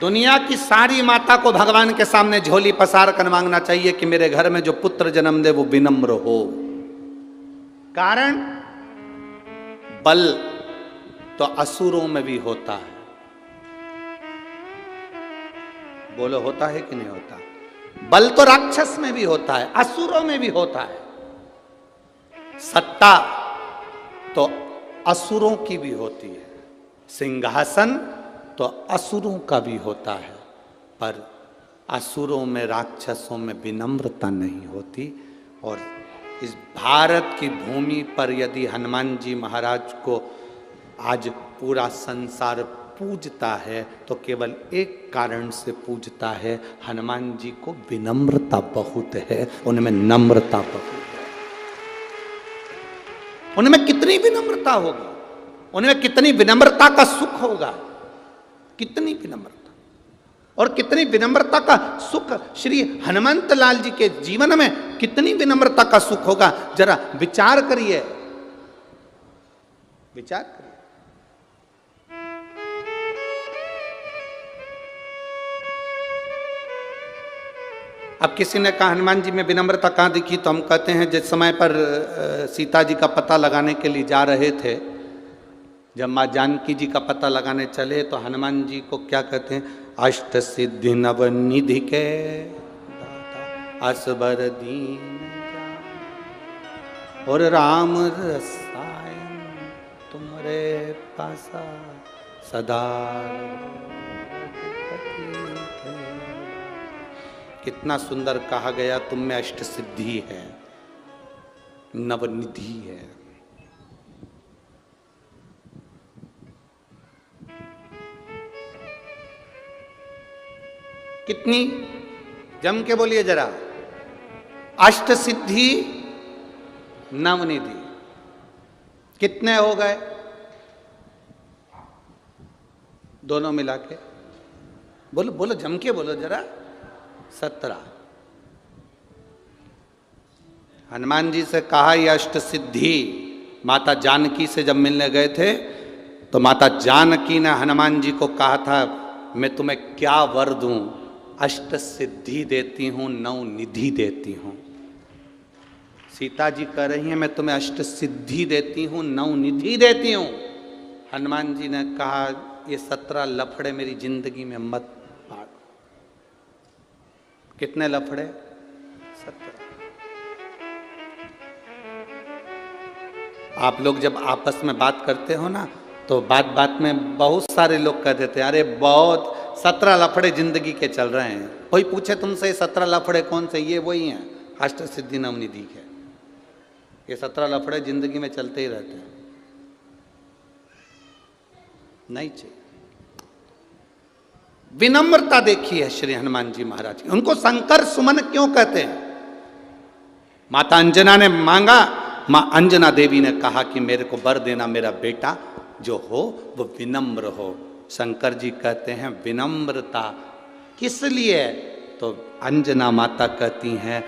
दुनिया की सारी माता को भगवान के सामने झोली पसार कर मांगना चाहिए कि मेरे घर में जो पुत्र जन्म दे वो विनम्र हो। कारण बल तो असुरों में भी होता है। बोलो होता है कि नहीं होता? बल तो राक्षस में भी होता है, असुरों में भी होता है। सत्ता तो असुरों की भी होती है, सिंहासन तो असुरों का भी होता है, पर असुरों में राक्षसों में विनम्रता नहीं होती। और इस भारत की भूमि पर यदि हनुमान जी महाराज को आज पूरा संसार पूजता है तो केवल एक कारण से पूजता है, हनुमान जी को विनम्रता बहुत है, उनमें नम्रता बहुत है। उनमें कितनी विनम्रता होगी, उनमें कितनी विनम्रता का सुख होगा, कितनी विनम्रता और कितनी विनम्रता का सुख श्री हनुमंत लाल जी के जीवन में कितनी विनम्रता का सुख होगा। जरा विचार करिए, विचार करिए। अब किसी ने कहा हनुमान जी में विनम्रता कहाँ दिखी, तो हम कहते हैं जिस समय पर सीता जी का पता लगाने के लिए जा रहे थे, जब माँ जानकी जी का पता लगाने चले तो हनुमान जी को क्या कहते हैं, अष्ट सिद्धि नव निधि के असबर दीन और राम रसायन तुम्हारे पासा सदा। कितना सुंदर कहा गया, तुम में अष्ट सिद्धि है, नवनिधि है। कितनी, जम के बोलिए जरा, अष्ट सिद्धि नवनिधि कितने हो गए दोनों मिला के? बोलो बोलो, जम के बोलो जरा। 17। हनुमान जी से कहा ये अष्ट सिद्धि। माता जानकी से जब मिलने गए थे तो माता जानकी ने हनुमान जी को कहा था मैं तुम्हें क्या वर दूं, अष्ट सिद्धि देती हूं, नौ निधि देती हूं। सीता जी कह रही हैं मैं तुम्हें अष्ट सिद्धि देती हूं, नौ निधि देती हूं। हनुमान जी ने कहा ये 17 लफड़े मेरी जिंदगी में मत पाड़। कितने लफड़े? 17। आप लोग जब आपस में बात करते हो ना तो बात बात में बहुत सारे लोग कह देते हैं अरे बहुत 17 लफड़े जिंदगी के चल रहे हैं। कोई पूछे तुमसे 17 लफड़े कौन से, ये वही हैं अष्ट सिद्धि नवनिधि के। ये 17 लफड़े जिंदगी में चलते ही रहते हैं, नहीं चाहिए। विनम्रता देखी है श्री हनुमान जी महाराज की। उनको शंकर सुमन क्यों कहते हैं? माता अंजना ने मांगा, मां अंजना देवी ने कहा कि मेरे को वर देना, मेरा बेटा जो हो वो विनम्र हो। शंकर जी कहते हैं विनम्रता किस लिए? तो अंजना माता कहती हैं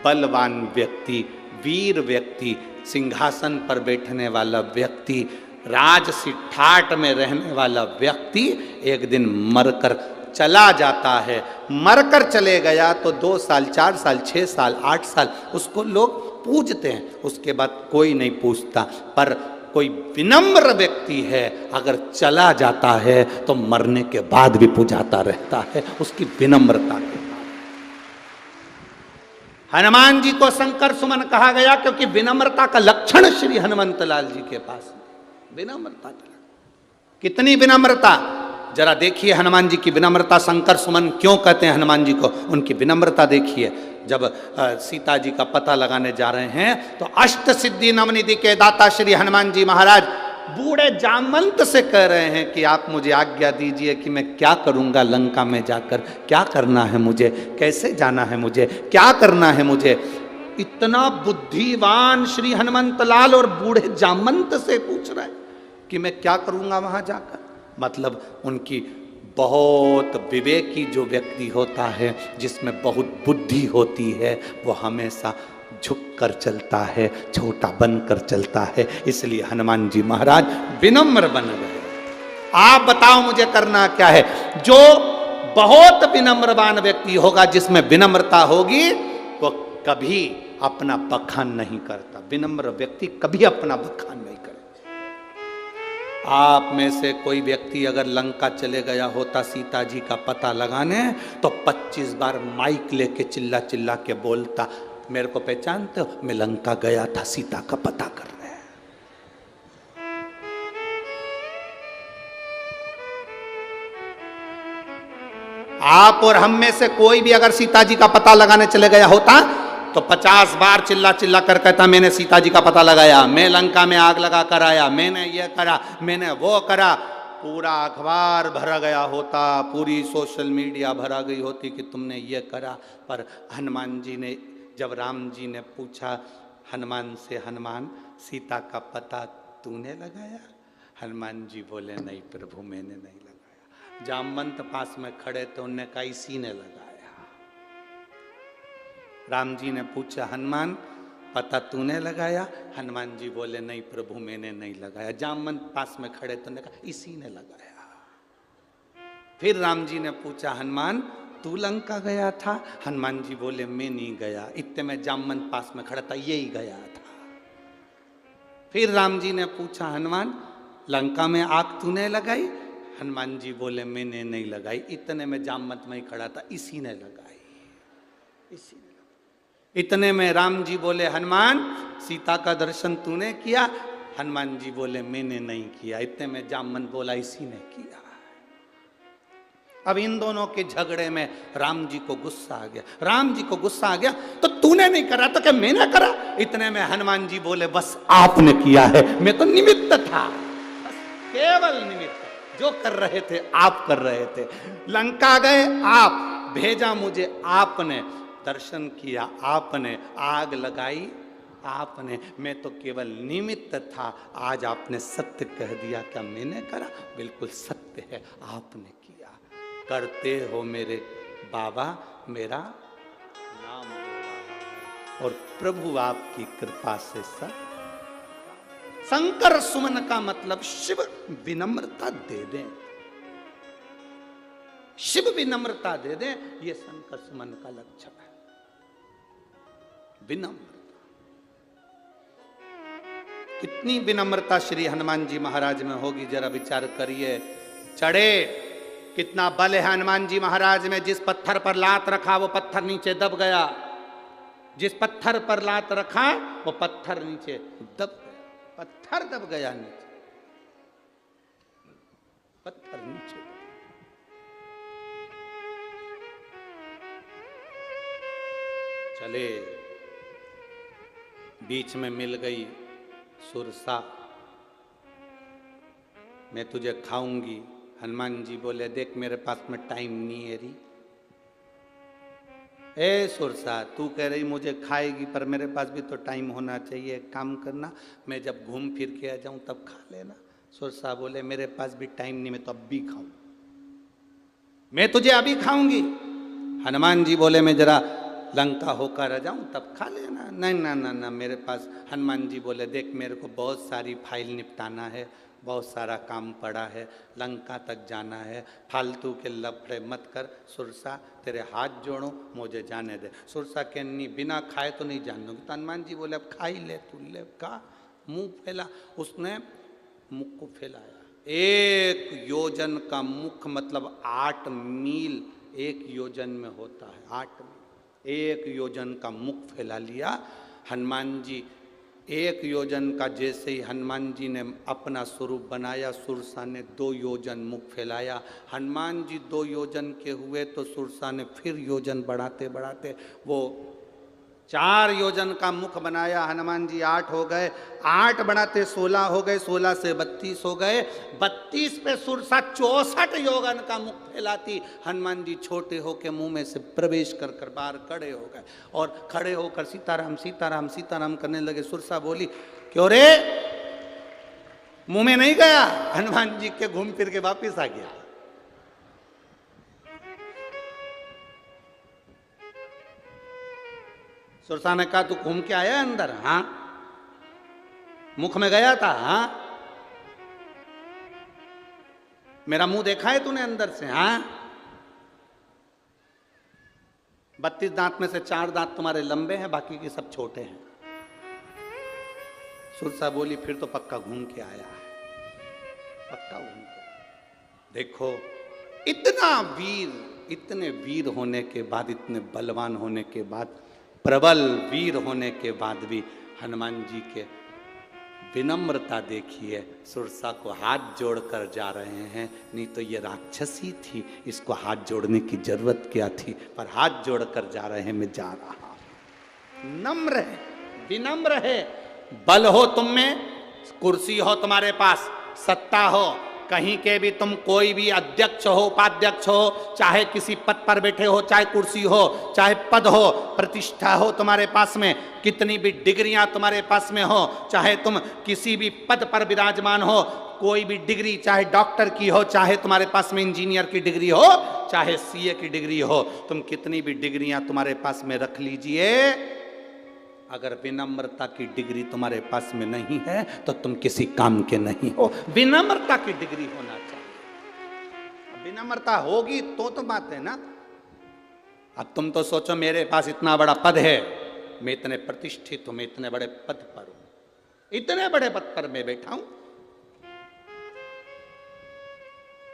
बलवान व्यक्ति, वीर व्यक्ति, सिंहासन पर बैठने वाला व्यक्ति, राजसी ठाट में रहने वाला व्यक्ति एक दिन मरकर चला जाता है। मरकर चले गया तो 2 साल, 4 साल, 6 साल, 8 साल उसको लोग पूजते हैं, उसके बाद कोई नहीं पूछता। पर कोई विनम्र व्यक्ति है अगर चला जाता है तो मरने के बाद भी पूजाता रहता है, उसकी विनम्रता के। हनुमान जी को शंकर सुमन कहा गया क्योंकि विनम्रता का लक्षण श्री हनुमंत लाल जी के पास, विनम्रता का। कितनी विनम्रता, जरा देखिए हनुमान जी की विनम्रता। शंकर सुमन क्यों कहते हैं हनुमान जी को? उनकी विनम्रता देखिए। जब सीता जी का पता लगाने जा रहे हैं तो अष्ट सिद्धि नवनिधि के दाता श्री हनुमान जी महाराज बूढ़े जामवंत से कह रहे हैं कि आप मुझे आज्ञा दीजिए कि मैं क्या करूंगा लंका में जाकर, क्या करना है मुझे, कैसे जाना है मुझे, क्या करना है मुझे। इतना बुद्धिवान श्री हनुमंत लाल और बूढ़े जामवंत से पूछ रहे हैं कि मैं क्या करूंगा वहां जाकर। मतलब उनकी बहुत विवेकी जो व्यक्ति होता है, जिसमें बहुत बुद्धि होती है, वो हमेशा झुक कर चलता है, छोटा बनकर चलता है। इसलिए हनुमान जी महाराज विनम्र बन गए। आप बताओ मुझे करना क्या है। जो बहुत विनम्रवान व्यक्ति होगा, जिसमें विनम्रता होगी, वो कभी अपना बखान नहीं करता। विनम्र व्यक्ति कभी अपना बखान नहीं करता। आप में से कोई व्यक्ति अगर लंका चले गया होता सीता जी का पता लगाने, तो 25 बार माइक लेके चिल्ला चिल्ला के बोलता, मेरे को पहचानते हो, मैं लंका गया था सीता का पता करने। आप और हम में से कोई भी अगर सीता जी का पता लगाने चले गया होता, तो 50 बार चिल्ला चिल्ला कर कहता, मैंने सीता जी का पता लगाया, मैं लंका में आग लगा कर आया, मैंने ये करा, मैंने वो करा। पूरा अखबार भरा गया होता, पूरी सोशल मीडिया भरा गई होती कि तुमने ये करा। पर हनुमान जी ने, जब राम जी ने पूछा हनुमान से, हनुमान सीता का पता तूने लगाया? हनुमान जी बोले, नहीं प्रभु मैंने नहीं लगाया। जामवंत पास में खड़े थे, उनने कहा इसी ने लगाया। राम जी ने पूछा, हनुमान पता तूने लगाया? हनुमान जी बोले, नहीं प्रभु मैंने नहीं लगाया। जामवंत पास में खड़े थे, उन्होंने कहा इसी ने लगाया। फिर राम जी ने पूछा, हनुमान तू लंका गया था? हनुमान जी बोले, मैं नहीं गया। इतने में जामवंत पास में खड़ा था, यही गया था। फिर राम जी ने पूछा, हनुमान लंका में आग तूने लगाई? हनुमान जी बोले, मैंने नहीं लगाई। इतने में जामवंत में ही खड़ा था, इसी ने लगाई, इसी ने। इतने में राम जी बोले, हनुमान सीता का दर्शन तूने किया? हनुमान जी बोले, मैंने नहीं किया। इतने में जामवंत बोला, इसी ने किया। अब इन दोनों के झगड़े में राम जी को गुस्सा आ गया। राम जी को गुस्सा आ गया, तो तूने नहीं करा तो क्या मैंने करा? इतने में हनुमान जी बोले, बस आपने किया है, मैं तो निमित्त था, बस केवल निमित्त। जो कर रहे थे आप कर रहे थे। लंका गए आप, भेजा मुझे आपने, दर्शन किया आपने, आग लगाई आपने, मैं तो केवल निमित्त था। आज आपने सत्य कह दिया, क्या मैंने करा? बिल्कुल सत्य है, आपने किया। करते हो मेरे बाबा, मेरा नाम हो रहा है, और प्रभु आपकी कृपा से सब। शंकर सुमन का मतलब शिव विनम्रता दे दें, शिव विनम्रता दे दें, ये शंकर सुमन का लक्षण है, विनम्रता। कितनी विनम्रता श्री हनुमान जी महाराज में होगी, जरा विचार करिए। चढ़े, कितना बल है हनुमान जी महाराज में। जिस पत्थर पर लात रखा वो पत्थर नीचे दब गया, जिस पत्थर पर लात रखा वो पत्थर नीचे दब गया, पत्थर दब गया नीचे, पत्थर नीचे। चले, बीच में मिल गई सुरसा, मैं तुझे खाऊंगी। हनुमान जी बोले, देख मेरे पास में टाइम नहीं है री। ए सुरसा, तू कह रही मुझे खाएगी, पर मेरे पास भी तो टाइम होना चाहिए। एक काम करना, मैं जब घूम फिर के आ जाऊं तब खा लेना। सुरसा बोले, मेरे पास भी टाइम नहीं, मैं तो अब भी खाऊं, मैं तुझे अभी खाऊंगी। हनुमान जी बोले, मैं जरा लंका होकर आ जाऊं तब खा लेना। नहीं ना ना ना, मेरे पास। हनुमान जी बोले, देख मेरे को बहुत सारी फाइल निपटाना है, बहुत सारा काम पड़ा है, लंका तक जाना है, फालतू के लफड़े मत कर। सुरसा तेरे हाथ जोड़ो, मुझे जाने दे। सुरसा कहनी, बिना खाए तो नहीं जान दूंगी। तो हनुमान जी बोले, अब खा ही ले, तू ले का। मुंह फैला, उसने मुख को फैलाया। 1 योजन का मुख मतलब 8 मील 1 योजन में होता है, 8 मील। 1 योजन का मुख फैला लिया हनुमान जी। 1 योजन का जैसे ही हनुमान जी ने अपना स्वरूप बनाया, सुरसा ने 2 योजन मुख फैलाया। हनुमान जी 2 योजन के हुए तो सुरसा ने फिर योजन बढ़ाते बढ़ाते वो 4 योजन का मुख बनाया हनुमान जी, 8 हो गए, 8 बढ़ाते 16 हो गए, 16 से 32 हो गए, 32 पे सुरसा 64 योजन का मुख फैलाती हनुमान जी छोटे होके मुंह में से प्रवेश कर कर बाहर खड़े हो गए और खड़े होकर सीताराम सीताराम सीताराम करने लगे। सुरसा बोली, क्यों रे, मुंह में नहीं गया? हनुमान जी के घूम फिर के वापिस आ गया। सुरसा ने कहा, तू घूम के आया अंदर? हाँ। मुख में गया था? हाँ। मेरा मुंह देखा है तूने अंदर से? हाँ। 32 दांत में से 4 दांत तुम्हारे लंबे हैं, बाकी के सब छोटे हैं। सुरसा बोली, फिर तो पक्का घूम के आया है, पक्का घूम के। देखो, इतना वीर, इतने वीर होने के बाद, इतने बलवान होने के बाद, प्रबल वीर होने के बाद भी हनुमान जी के विनम्रता देखिए। सुरसा को हाथ जोड़कर जा रहे हैं, नहीं तो ये राक्षसी थी, इसको हाथ जोड़ने की जरूरत क्या थी, पर हाथ जोड़कर जा रहे हैं, मैं जा रहा हूं। नम्र है, विनम्र है। बल हो तुम में, कुर्सी हो तुम्हारे पास, सत्ता हो, कहीं के भी तुम कोई भी अध्यक्ष हो, उपाध्यक्ष हो, चाहे किसी पद पर बैठे हो, चाहे कुर्सी हो, चाहे पद हो, प्रतिष्ठा हो तुम्हारे पास में, कितनी भी डिग्रियां तुम्हारे पास में हो, चाहे तुम किसी भी पद पर विराजमान हो, कोई भी डिग्री, चाहे डॉक्टर की हो, चाहे तुम्हारे पास में इंजीनियर की डिग्री हो, चाहे सीए की डिग्री हो, तुम कितनी भी डिग्रियां तुम्हारे पास में रख लीजिए, अगर विनम्रता की डिग्री तुम्हारे पास में नहीं है तो तुम किसी काम के नहीं हो। विनम्रता की डिग्री होना चाहिए। विनम्रता होगी तो बात है ना। अब तुम तो सोचो, मेरे पास इतना बड़ा पद है, मैं इतने प्रतिष्ठित हूं, मैं इतने बड़े पद पर हूं, इतने बड़े पद पर मैं बैठा हूं।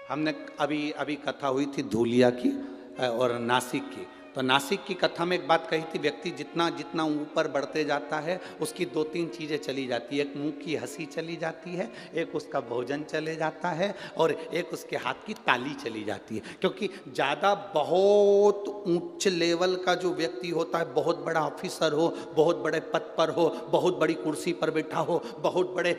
हमने अभी अभी कथा हुई थी धूलिया की और नासिक की। तो नासिक की कथा में एक बात कही थी, व्यक्ति जितना जितना ऊपर बढ़ते जाता है उसकी 2-3 चीज़ें चली जाती है। एक मुंह की हंसी चली जाती है, एक उसका भोजन चले जाता है, और एक उसके हाथ की ताली चली जाती है। क्योंकि ज़्यादा बहुत उच्च लेवल का जो व्यक्ति होता है, बहुत बड़ा ऑफिसर हो, बहुत बड़े पद पर हो, बहुत बड़ी कुर्सी पर बैठा हो, बहुत बड़े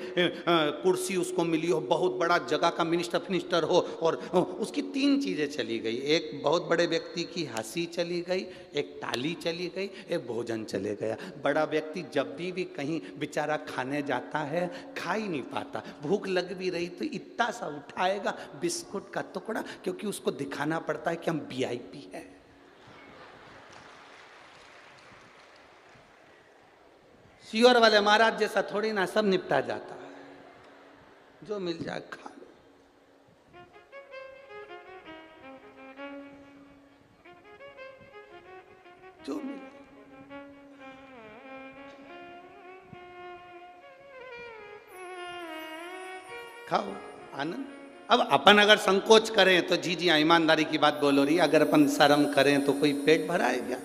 कुर्सी उसको मिली हो, बहुत बड़ा जगह का मिनिस्टर हो, और उसकी 3 चीज़ें चली गई। एक बहुत बड़े व्यक्ति की हंसी चली गई, एक ताली चली गई, एक भोजन चले गया। बड़ा व्यक्ति जब भी कहीं बेचारा खाने जाता है, खा ही नहीं पाता। भूख लग भी रही तो इतना सा उठाएगा बिस्कुट का टुकड़ा, क्योंकि उसको दिखाना पड़ता है कि हम वीआईपी हैं। सियोर वाले महाराज जैसा थोड़ी ना सब निपटा जाता है, जो मिल जाए खा लो। जो मिल खाओ, आनंद। अब अपन अगर संकोच करें तो जी ईमानदारी की बात बोलो रही, अगर अपन शर्म करें तो कोई पेट भराए क्या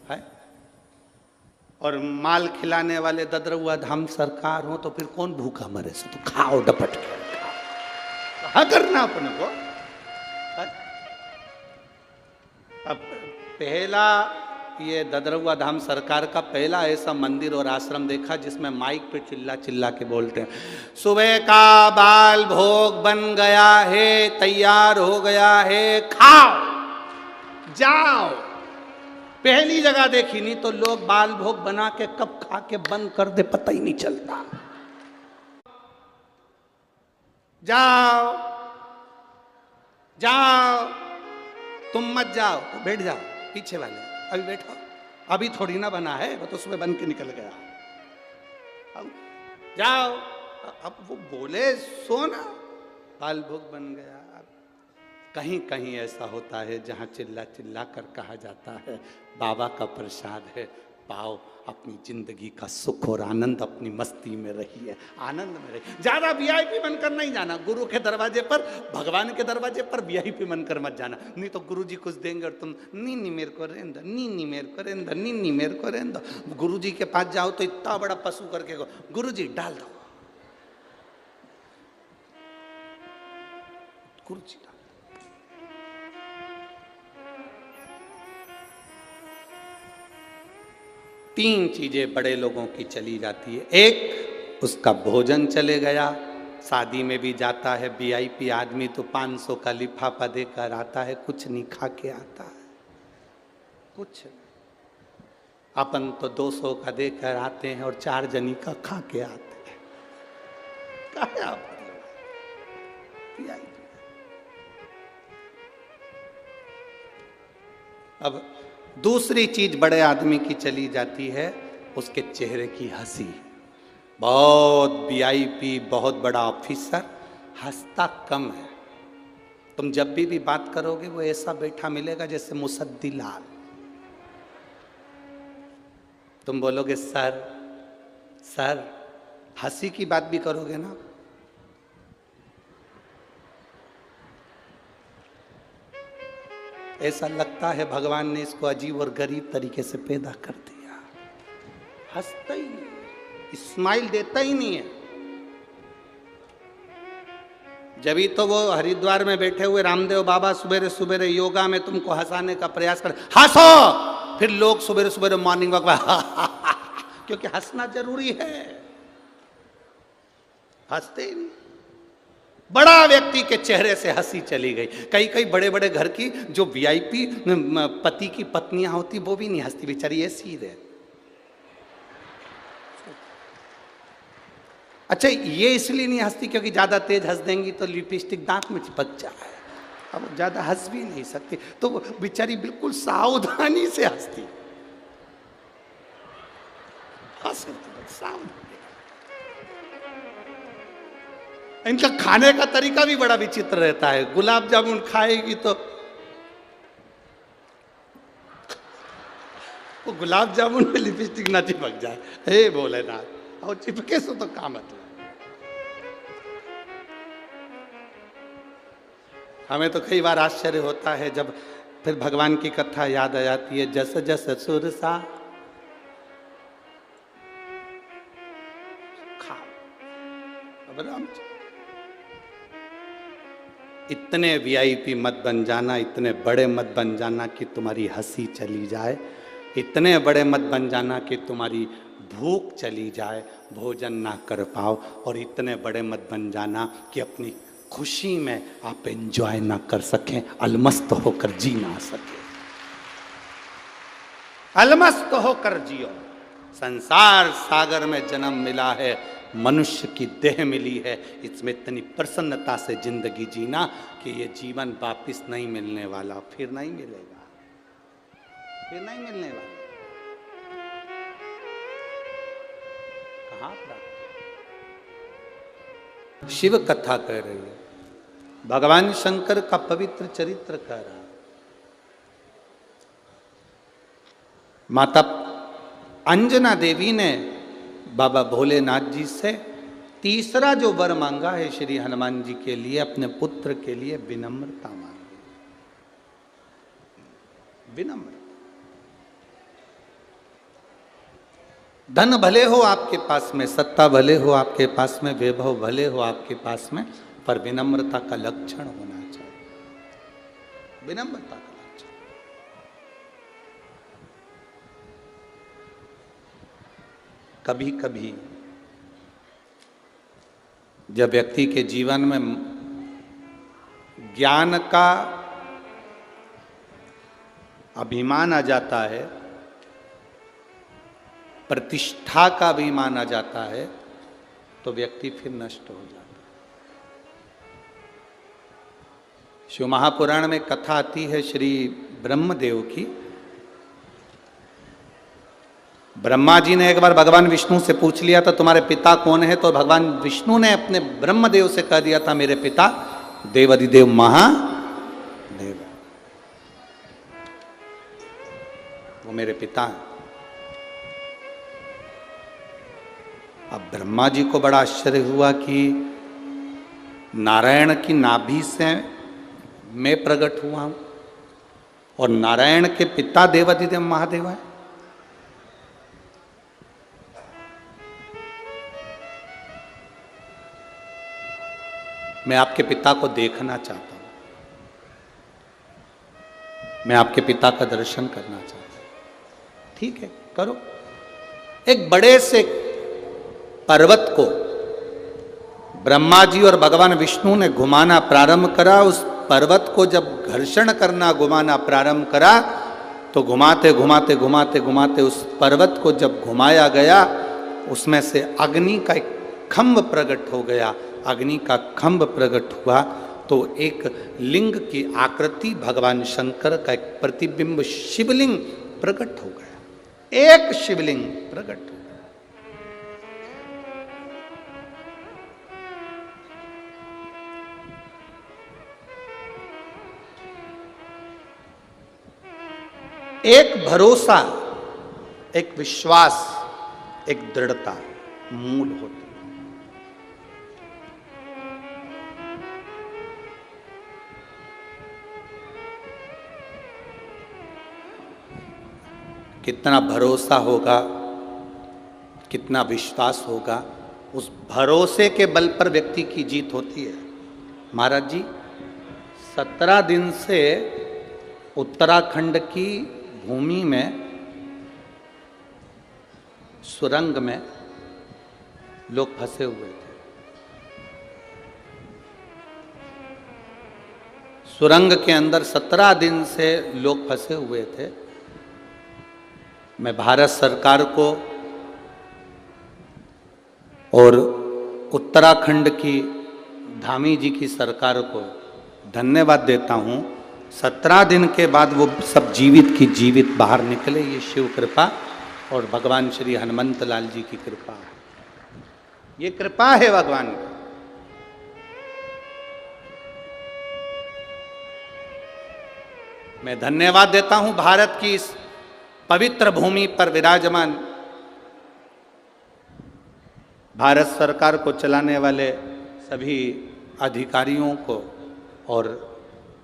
है? और माल खिलाने वाले ददरुआ धाम सरकार हो तो फिर कौन भूखा मरे से? तो खाओ डपट के, हाँ करना अपन को। अब पहला ये ददरुआ धाम सरकार का पहला ऐसा मंदिर और आश्रम देखा जिसमें माइक पे चिल्ला चिल्ला के बोलते हैं, सुबह का बाल भोग बन गया है, तैयार हो गया है, खाओ जाओ। पहली जगह देखी, नहीं तो लोग बाल भोग बना के कब खा के बंद कर दे पता ही नहीं चलता। जाओ जाओ, तुम मत जाओ, बैठ जाओ, पीछे वाले अभी बैठो, अभी थोड़ी ना बना है, वो तो सुबह बन के निकल गया। अब जाओ, अब वो बोले सोना, बाल भोग बन गया। कहीं कहीं ऐसा होता है जहाँ चिल्ला चिल्ला कर कहा जाता है बाबा का प्रसाद है, पाओ, अपनी जिंदगी का सुख और आनंद, अपनी मस्ती में रहिए, आनंद में रहिए। ज्यादा वीआईपी बनकर नहीं जाना, गुरु के दरवाजे पर, भगवान के दरवाजे पर वीआईपी बनकर मत जाना, नहीं तो गुरु जी कुछ देंगे और तुम नीनी मेरे को रेंद, नीनी मेरे को रेंद, नीनी मेरे को रेंद। गुरु जी के पास जाओ तो इतना बड़ा पशु करके गुरु जी डाल दो, गुरु जी डाल। 3 चीजें बड़े लोगों की चली जाती है। एक, उसका भोजन चले गया। शादी में भी जाता है वीआईपी आदमी तो 500 का लिफाफा देकर आता है, कुछ नहीं खा के आता है, कुछ। अपन तो 200 का देकर आते हैं और 4 जनी का खा के आते हैं। क्या आप अब दूसरी चीज बड़े आदमी की चली जाती है, उसके चेहरे की हंसी। बहुत वीआईपी, बहुत बड़ा ऑफिसर, हंसता कम है। तुम जब भी बात करोगे वो ऐसा बैठा मिलेगा जैसे मुसद्दी लाल। तुम बोलोगे सर सर, हंसी की बात भी करोगे ना, ऐसा लगता है भगवान ने इसको अजीब और गरीब तरीके से पैदा कर दिया। हंसता ही नहीं, स्माइल देता ही नहीं है। जब तो वो हरिद्वार में बैठे हुए रामदेव बाबा सुबेरे सुबेरे योगा में तुमको हंसाने का प्रयास कर, हंसो, फिर लोग सुबेरे सुबेरे मॉर्निंग वॉक क्योंकि हंसना जरूरी है, हंसते ही नहीं। बड़ा व्यक्ति के चेहरे से हंसी चली गई। कई बड़े बड़े घर की जो वीआईपी पति की पत्नियां होती वो भी नहीं हंसती, बेचारी ऐसी ही रहे। अच्छा, ये इसलिए नहीं हंसती क्योंकि ज्यादा तेज हंस देंगी तो लिपस्टिक दांत में चिपक जाए, अब ज्यादा हंस भी नहीं सकती, तो वो बेचारी बिल्कुल सावधानी से हंसती, सावधानी। इनका खाने का तरीका भी बड़ा विचित्र रहता है। गुलाब जामुन खाएगी तो वो गुलाब जामुन में लिपस्टिक ना चिपक जाए, हे भोलेनाथ, और चिपके सो तो काम मतलब। हमें तो कई बार आश्चर्य होता है जब फिर भगवान की कथा याद आ जाती है, जस जस सुरसा खा। अब रामचंद्र, इतने वीआईपी मत बन जाना, इतने बड़े मत बन जाना कि तुम्हारी हंसी चली जाए, इतने बड़े मत बन जाना कि तुम्हारी भूख चली जाए, भोजन ना कर पाओ, और इतने बड़े मत बन जाना कि अपनी खुशी में आप एंजॉय ना कर सकें, अलमस्त होकर जी ना सके। अलमस्त होकर जियो। संसार सागर में जन्म मिला है, मनुष्य की देह मिली है, इसमें इतनी प्रसन्नता से जिंदगी जीना कि ये जीवन वापिस नहीं मिलने वाला, फिर नहीं मिलेगा, फिर नहीं मिलने वाला। कहां प्राप्त? शिव कथा कह रही है, भगवान शंकर का पवित्र चरित्र कह रहा। माता अंजना देवी ने बाबा भोलेनाथ जी से तीसरा जो वर मांगा है श्री हनुमान जी के लिए, अपने पुत्र के लिए विनम्रता मांगी। विनम्र। धन भले हो आपके पास में, सत्ता भले हो आपके पास में, वैभव भले हो आपके पास में, पर विनम्रता का लक्षण होना चाहिए। विनम्रता का लक्षण। कभी कभी जब व्यक्ति के जीवन में ज्ञान का अभिमान आ जाता है, प्रतिष्ठा का अभिमान आ जाता है, तो व्यक्ति फिर नष्ट हो जाता है। शिव महापुराण में कथा आती है श्री ब्रह्मदेव की। ब्रह्मा जी ने एक बार भगवान विष्णु से पूछ लिया था तुम्हारे पिता कौन है, तो भगवान विष्णु ने अपने ब्रह्मदेव से कह दिया था मेरे पिता देवाधिदेव महादेव, वो मेरे पिता हैं। अब ब्रह्मा जी को बड़ा आश्चर्य हुआ कि नारायण की नाभि से मैं प्रकट हुआ हूं और नारायण के पिता देवाधिदेव महादेव है। मैं आपके पिता को देखना चाहता हूं, मैं आपके पिता का दर्शन करना चाहता हूं। ठीक है, करो। एक बड़े से पर्वत को ब्रह्मा जी और भगवान विष्णु ने घुमाना प्रारंभ करा। उस पर्वत को जब घर्षण करना घुमाना प्रारंभ करा तो घुमाते घुमाते घुमाते घुमाते उस पर्वत को जब घुमाया गया, उसमें से अग्नि का एक खंभ प्रकट हो गया। अग्नि का खंभ प्रकट हुआ तो एक लिंग की आकृति भगवान शंकर का एक प्रतिबिंब शिवलिंग प्रकट हो गया। एक शिवलिंग प्रकट हो गया। एक भरोसा, एक विश्वास, एक दृढ़ता मूल होती है। कितना भरोसा होगा, कितना विश्वास होगा, उस भरोसे के बल पर व्यक्ति की जीत होती है। महाराज जी 17 दिन से उत्तराखंड की भूमि में सुरंग में लोग फंसे हुए थे। सुरंग के अंदर 17 दिन से लोग फंसे हुए थे। मैं भारत सरकार को और उत्तराखंड की धामी जी की सरकार को धन्यवाद देता हूँ। 17 दिन के बाद वो सब जीवित की जीवित बाहर निकले। ये शिव कृपा और भगवान श्री हनुमंत लाल जी की कृपा है। ये कृपा है भगवान की। मैं धन्यवाद देता हूं भारत की इस पवित्र भूमि पर विराजमान भारत सरकार को चलाने वाले सभी अधिकारियों को और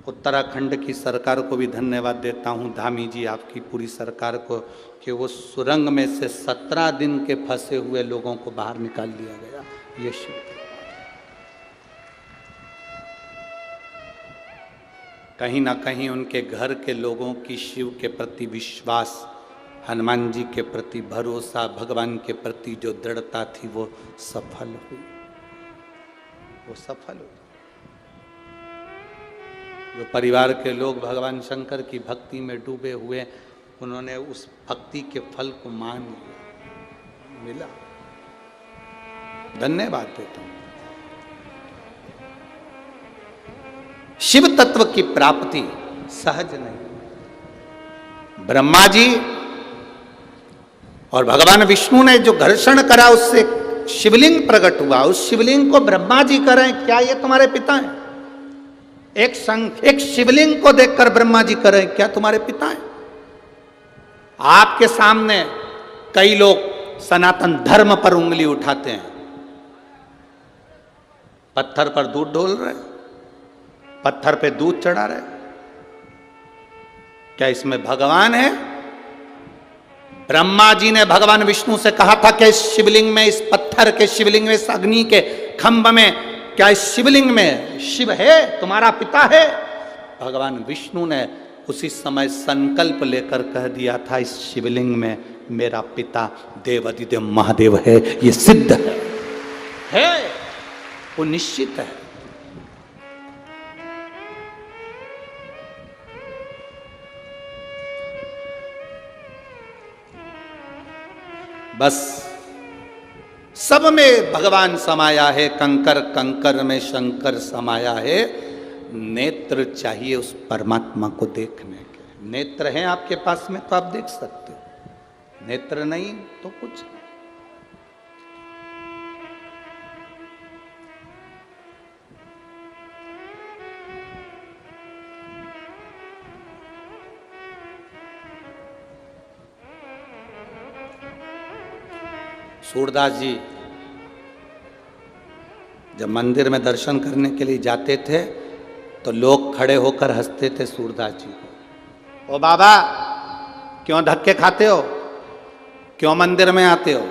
उत्तराखंड की सरकार को भी धन्यवाद देता हूं, धामी जी आपकी पूरी सरकार को, कि वो सुरंग में से 17 दिन के फंसे हुए लोगों को बाहर निकाल दिया गया। ये शिव कहीं ना कहीं उनके घर के लोगों की शिव के प्रति विश्वास, हनुमान जी के प्रति भरोसा, भगवान के प्रति जो दृढ़ता थी वो सफल हुई। वो सफल हुई। जो परिवार के लोग भगवान शंकर की भक्ति में डूबे हुए, उन्होंने उस भक्ति के फल को मान लिया, मिला। धन्यवाद देता हूं। शिव तत्व की प्राप्ति सहज नहीं। ब्रह्मा जी और भगवान विष्णु ने जो घर्षण करा उससे शिवलिंग प्रकट हुआ। उस शिवलिंग को ब्रह्मा जी करें, क्या ये तुम्हारे पिता हैं? एक शिवलिंग को देखकर ब्रह्मा जी करें, क्या तुम्हारे पिता हैं? आपके सामने कई लोग सनातन धर्म पर उंगली उठाते हैं, पत्थर पर दूध डोल रहे, पत्थर पे दूध चढ़ा रहे। क्या इसमें भगवान है? ब्रह्मा जी ने भगवान विष्णु से कहा था कि इस शिवलिंग में, इस पत्थर के शिवलिंग में, इस अग्नि के खंभ में, क्या इस शिवलिंग में शिव है, तुम्हारा पिता है? भगवान विष्णु ने उसी समय संकल्प लेकर कह दिया था, इस शिवलिंग में मेरा पिता देवाधिदेव महादेव है। ये सिद्ध है, वो निश्चित है। बस सब में भगवान समाया है, कंकर कंकर में शंकर समाया है। नेत्र चाहिए उस परमात्मा को देखने के। नेत्र हैं आपके पास में तो आप देख सकते हो, नेत्र नहीं तो कुछ नहीं। सूरदास जी जब मंदिर में दर्शन करने के लिए जाते थे तो लोग खड़े होकर हंसते थे सूरदास जी को। ओ बाबा, क्यों धक्के खाते हो, क्यों मंदिर में आते हो?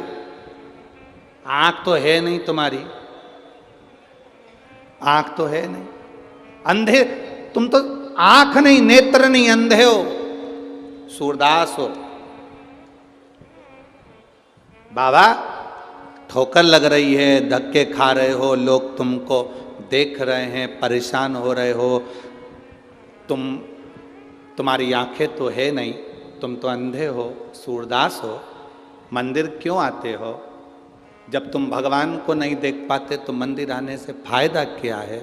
आंख तो है नहीं तुम्हारी, आंख तो है नहीं, अंधे तुम तो, आंख नहीं, नेत्र नहीं, अंधे हो। सूरदास हो, बाबा ठोकर लग रही है, धक्के खा रहे हो, लोग तुमको देख रहे हैं, परेशान हो रहे हो, तुम्हारी आंखें तो है नहीं, तुम तो अंधे हो, सूरदास हो, मंदिर क्यों आते हो? जब तुम भगवान को नहीं देख पाते तो मंदिर आने से फायदा क्या है?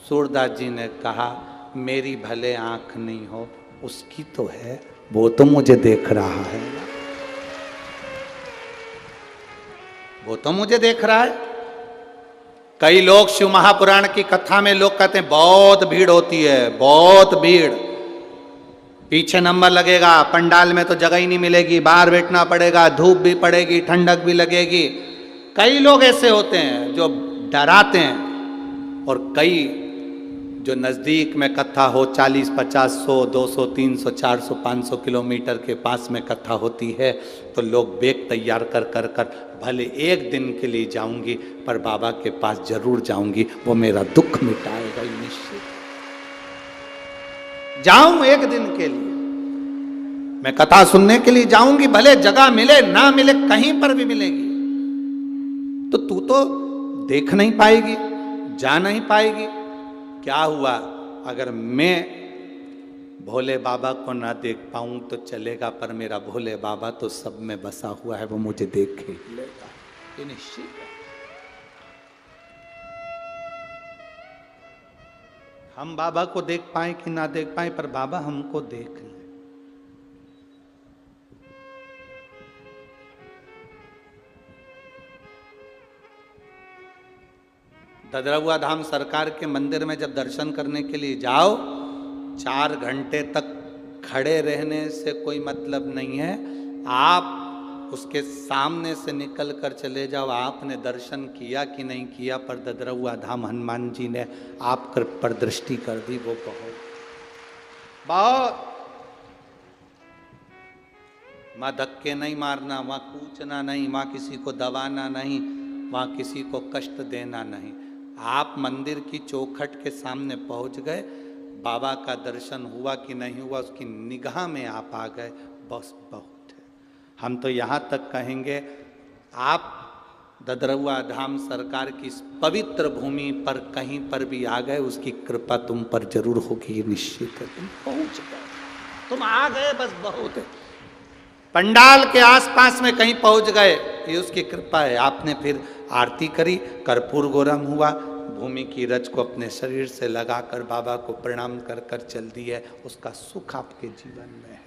सूरदास जी ने कहा, मेरी भले आंख नहीं हो, उसकी तो है, वो तो मुझे देख रहा है, वो तो मुझे देख रहा है। कई लोग शिव महापुराण की कथा में लोग कहते हैं बहुत भीड़ होती है, बहुत भीड़, पीछे नंबर लगेगा, पंडाल में तो जगह ही नहीं मिलेगी, बाहर बैठना पड़ेगा, धूप भी पड़ेगी, ठंडक भी लगेगी। कई लोग ऐसे होते हैं जो डराते हैं, और कई जो नज़दीक में कथा हो, 40, 50, 100, 200, 300, 400, 500 किलोमीटर के पास में कथा होती है, तो लोग बैग तैयार कर कर कर भले एक दिन के लिए जाऊंगी पर बाबा के पास जरूर जाऊंगी, वो मेरा दुख मिटाएगा निश्चित। जाऊं एक दिन के लिए, मैं कथा सुनने के लिए जाऊंगी, भले जगह मिले ना मिले, कहीं पर भी मिलेगी, तो तू तो देख नहीं पाएगी, जा नहीं पाएगी। क्या हुआ अगर मैं भोले बाबा को ना देख पाऊं तो चलेगा, पर मेरा भोले बाबा तो सब में बसा हुआ है, वो मुझे देख ही लेगा, ये निश्चित है। हम बाबा को देख पाए कि ना देख पाए, पर बाबा हमको देख ले। ददरहुआ धाम सरकार के मंदिर में जब दर्शन करने के लिए जाओ, 4 घंटे तक खड़े रहने से कोई मतलब नहीं है, आप उसके सामने से निकल कर चले जाओ, आपने दर्शन किया कि नहीं किया, पर ददरहुआ धाम हनुमान जी ने आप पर दृष्टि कर दी, वो बहुत वहां धक्के नहीं मारना, वहां कूचना नहीं, वहां किसी को दबाना नहीं, वहां किसी को कष्ट देना नहीं। आप मंदिर की चौखट के सामने पहुंच गए, बाबा का दर्शन हुआ कि नहीं हुआ, उसकी निगाह में आप आ गए, बस बहुत है। हम तो यहाँ तक कहेंगे, आप ददरहुआ धाम सरकार की इस पवित्र भूमि पर कहीं पर भी आ गए, उसकी कृपा तुम पर जरूर होगी, निश्चित है। तुम पहुंच गए, तुम आ गए, बस बहुत है। पंडाल के आसपास में कहीं पहुंच गए, ये उसकी कृपा है। आपने फिर आरती करी, कर्पूर गौरम हुआ, भूमि की रज को अपने शरीर से लगाकर बाबा को प्रणाम कर कर चल दी है, उसका सुख आपके जीवन में है,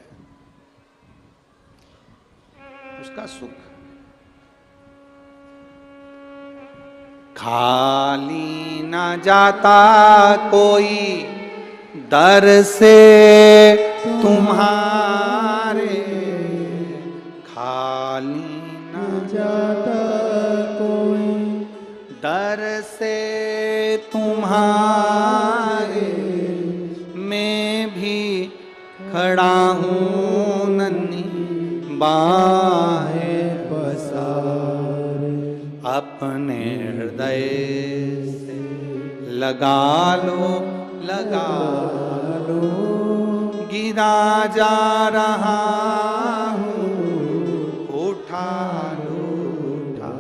उसका सुख। खाली ना जाता कोई दर से तुम्हारे, खाली ना जाता कोई दर से तुम्हारे, मैं भी खड़ा हूँ नन्ही बाहें पसारे, अपने हृदय से लगा लो, लगा लो, गिरा जा रहा हूँ, उठा लो, उठा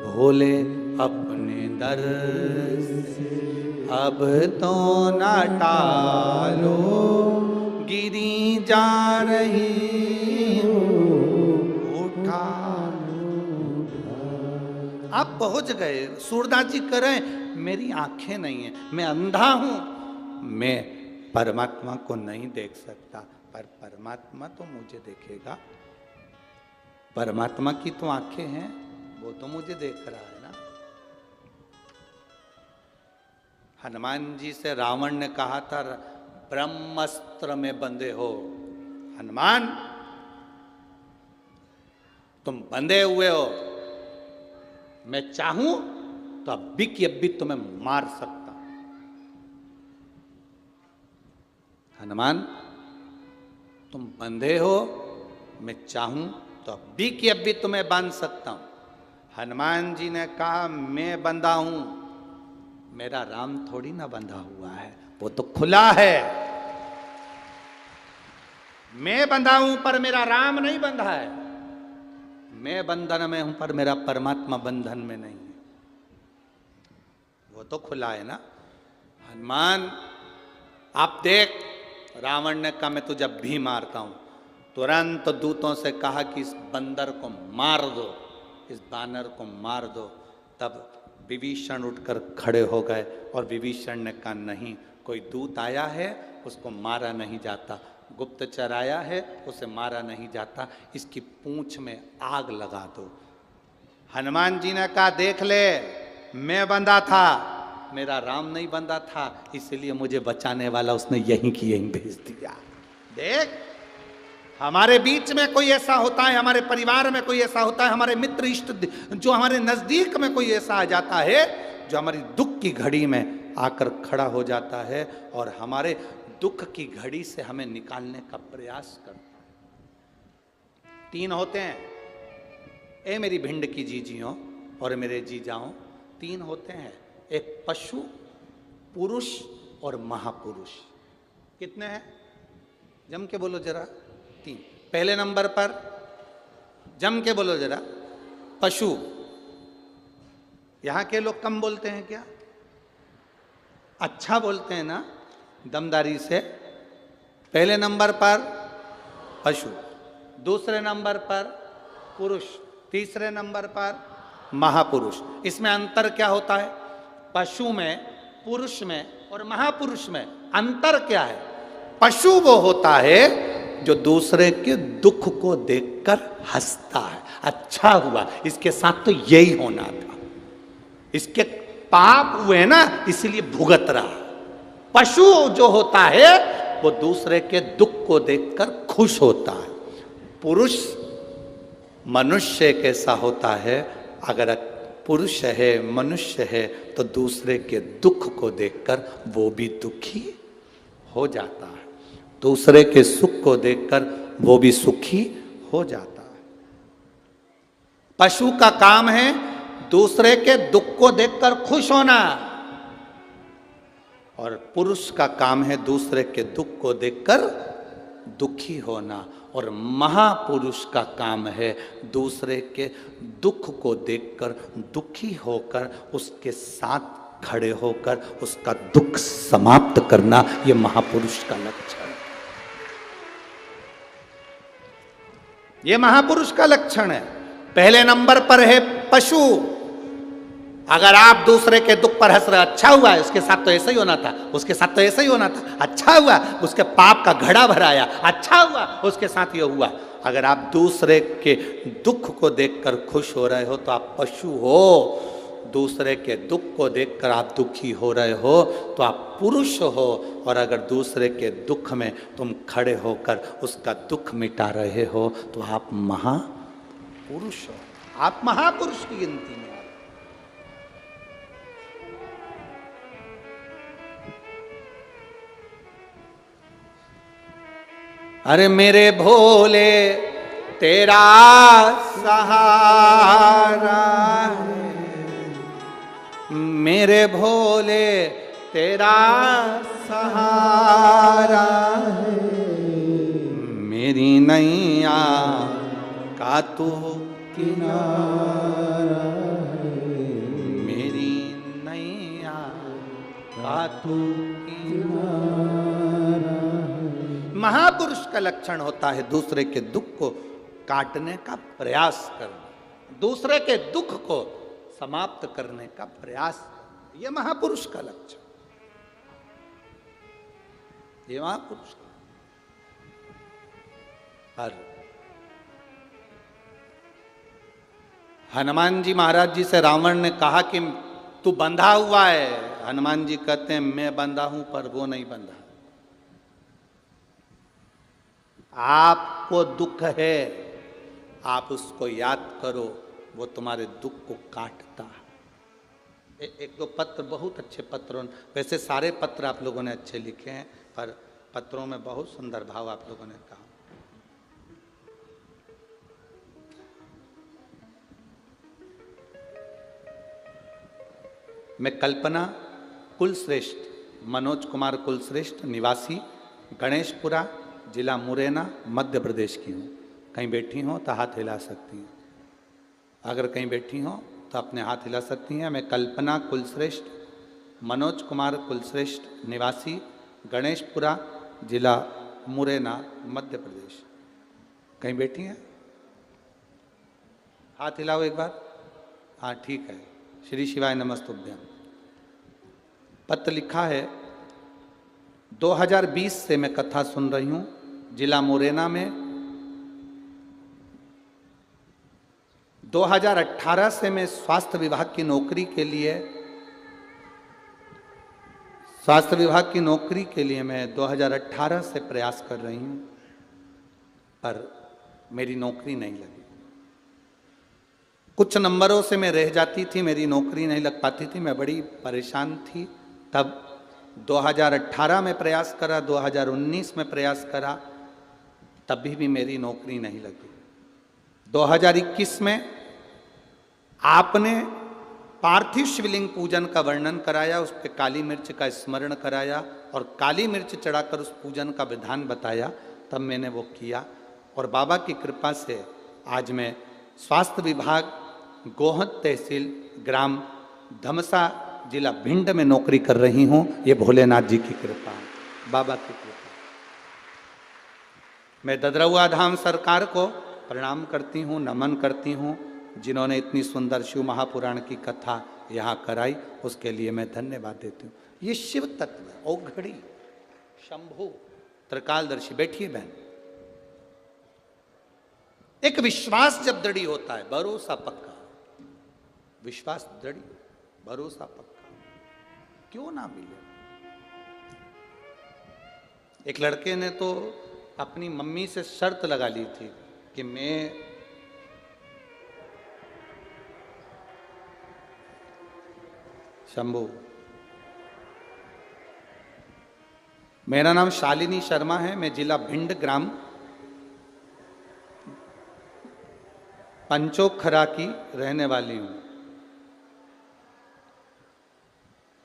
भोले अपने दर से, अब तो न टालो, गिरी जा रही हूँ, उठा लो, उठा। आप पहुंच गए। सूरदास जी कह रहे हैं, मेरी आंखें नहीं है, मैं अंधा हूं, मैं परमात्मा को नहीं देख सकता, पर परमात्मा तो मुझे देखेगा। परमात्मा की तो आंखें हैं, वो तो मुझे देख रहा है ना। हनुमान जी से रावण ने कहा था, ब्रह्मास्त्र में बंधे हो हनुमान, तुम बंधे हुए हो, मैं चाहूं तो अभी की अभी तुम्हें मार सकता हूं। हनुमान तुम बंधे हो, मैं चाहूं तो अभी की अभी तुम्हें बांध सकता हूं। हनुमान जी ने कहा, मैं बंधा हूं, मेरा राम थोड़ी ना बंधा हुआ है, वो तो खुला है। मैं बंधा हूं पर मेरा राम नहीं बंधा है। मैं बंधन में हूं पर मेरा परमात्मा बंधन में नहीं है, वो तो खुला है ना। हनुमान आप देख, रावण ने कहा मैं तुझे भी मारता हूं, तुरंत दूतों से कहा कि इस बंदर को मार दो, इस बानर को मार दो। तब विभीषण उठकर खड़े हो गए और विभीषण ने कहा नहीं, कोई दूत आया है उसको मारा नहीं जाता, गुप्तचर आया है उसे मारा नहीं जाता, इसकी पूंछ में आग लगा दो। हनुमान जी ने कहा देख ले, मैं बंधा था, मेरा राम नहीं बंधा था, इसलिए मुझे बचाने वाला उसने यहीं की यहीं भेज दिया। देख, हमारे बीच में कोई ऐसा होता है, हमारे परिवार में कोई ऐसा होता है, हमारे मित्र इष्ट जो हमारे नजदीक में कोई ऐसा आ जाता है जो हमारी दुख की घड़ी में आकर खड़ा हो जाता है और हमारे दुख की घड़ी से हमें निकालने का प्रयास करता है। तीन होते हैं, ए मेरी भिंड की जीजियों और मेरे जीजाओं, तीन होते हैं, एक पशु, पुरुष और महापुरुष। कितने हैं? जम के बोलो जरा। तीन। पहले नंबर पर जम के बोलो जरा, पशु। यहां के लोग कम बोलते हैं क्या? अच्छा बोलते हैं ना दमदारी से। पहले नंबर पर पशु, दूसरे नंबर पर पुरुष, तीसरे नंबर पर महापुरुष। इसमें अंतर क्या होता है? पशु में, पुरुष में और महापुरुष में अंतर क्या है? पशु वो होता है जो दूसरे के दुख को देखकर हंसता है, अच्छा हुआ, इसके साथ तो यही होना था, इसके पाप हुए ना इसलिए भुगत रहा। पशु जो होता है वो दूसरे के दुख को देखकर खुश होता है। पुरुष मनुष्य कैसा होता है? अगर पुरुष है, मनुष्य है, तो दूसरे के दुख को देखकर वो भी दुखी हो जाता है, दूसरे के सुख को देखकर वो भी सुखी हो जाता है। पशु का काम है दूसरे के दुख को देखकर खुश होना, और पुरुष का काम है दूसरे के दुख को देखकर दुखी होना, और महापुरुष का काम है दूसरे के दुख को देखकर दुखी होकर उसके साथ खड़े होकर उसका दुख समाप्त करना। यह महापुरुष का लक्षण है, यह महापुरुष का लक्षण है। पहले नंबर पर है पशु। अगर आप दूसरे के दुख पर हंस रहे, अच्छा हुआ, उसके साथ तो ऐसा ही होना था, उसके साथ तो ऐसा ही होना था, अच्छा हुआ, उसके पाप का घड़ा भराया, अच्छा हुआ, उसके साथ ये हुआ। अगर आप दूसरे के दुख को देखकर खुश हो रहे हो तो आप पशु हो। दूसरे के दुख को देखकर आप दुखी हो रहे हो तो आप पुरुष हो। और अगर दूसरे के दुख में तुम खड़े होकर उसका दुख मिटा रहे हो तो आप महापुरुष हो, आप महापुरुष की गिनती में। अरे मेरे भोले तेरा सहारा है, मेरे भोले तेरा सहारा है, मेरी नैया का तू किनारा है, मेरी नैया का तू किनारा। महापुरुष का लक्षण होता है दूसरे के दुख को काटने का प्रयास करना, दूसरे के दुख को समाप्त करने का प्रयास। यह महापुरुष का लक्षण, ये महापुरुष का। और हनुमान जी महाराज जी से रावण ने कहा कि तू बंधा हुआ है। हनुमान जी कहते हैं मैं बंधा हूं पर वो नहीं बंधा। आपको दुख है, आप उसको याद करो, वो तुम्हारे दुख को काटता है। एक दो पत्र, बहुत अच्छे पत्रों, वैसे सारे पत्र आप लोगों ने अच्छे लिखे हैं, पर पत्रों में बहुत सुंदर भाव आप लोगों ने कहा। मैं कल्पना कुलश्रेष्ठ, मनोज कुमार कुलश्रेष्ठ, निवासी गणेशपुरा, जिला मुरैना, मध्य प्रदेश की हूँ। कहीं बैठी हो तो हाथ हिला सकती हैं। अगर कहीं बैठी हो तो अपने हाथ हिला सकती हैं। मैं कल्पना कुलश्रेष्ठ, मनोज कुमार कुलश्रेष्ठ, निवासी गणेशपुरा, जिला मुरैना, मध्य प्रदेश। कहीं बैठी हैं? हाथ हिलाओ एक बार। हाँ ठीक है। श्री शिवाय नमस्तुभ्यम। पत्र लिखा है 2020 से मैं कथा सुन रही हूँ। जिला मुरैना में 2018 से मैं स्वास्थ्य विभाग की नौकरी के लिए मैं 2018 से प्रयास कर रही हूँ, पर मेरी नौकरी नहीं लगी। कुछ नंबरों से मैं रह जाती थी, मेरी नौकरी नहीं लग पाती थी, मैं बड़ी परेशान थी। तब 2018 में प्रयास करा, 2019 में प्रयास करा, तभी भी मेरी नौकरी नहीं लगी। 2021 में आपने पार्थिव शिवलिंग पूजन का वर्णन कराया, उस पर काली मिर्च का स्मरण कराया और काली मिर्च चढ़ाकर उस पूजन का विधान बताया, तब मैंने वो किया। और बाबा की कृपा से आज मैं स्वास्थ्य विभाग गोहद तहसील ग्राम धमसा जिला भिंड में नौकरी कर रही हूँ। ये भोलेनाथ जी की कृपा है, बाबा की कृपा। मैं ददरौआ धाम सरकार को प्रणाम करती हूँ, नमन करती हूँ, जिन्होंने इतनी सुंदर शिव महापुराण की कथा यहाँ कराई, उसके लिए मैं धन्यवाद देती हूँ। ये शिव तत्व है, औघड़ी, शंभु, त्रिकालदर्शी। बैठिए बहन। एक विश्वास जब दृढ़ होता है, भरोसा पक्का, विश्वास दृढ़, भरोसा पक्का, क्यों ना मिले। एक लड़के ने तो अपनी मम्मी से शर्त लगा ली थी कि मैं शंभू, मेरा नाम शालिनी शर्मा है, मैं जिला भिंड ग्राम पंचोखरा की रहने वाली हूं।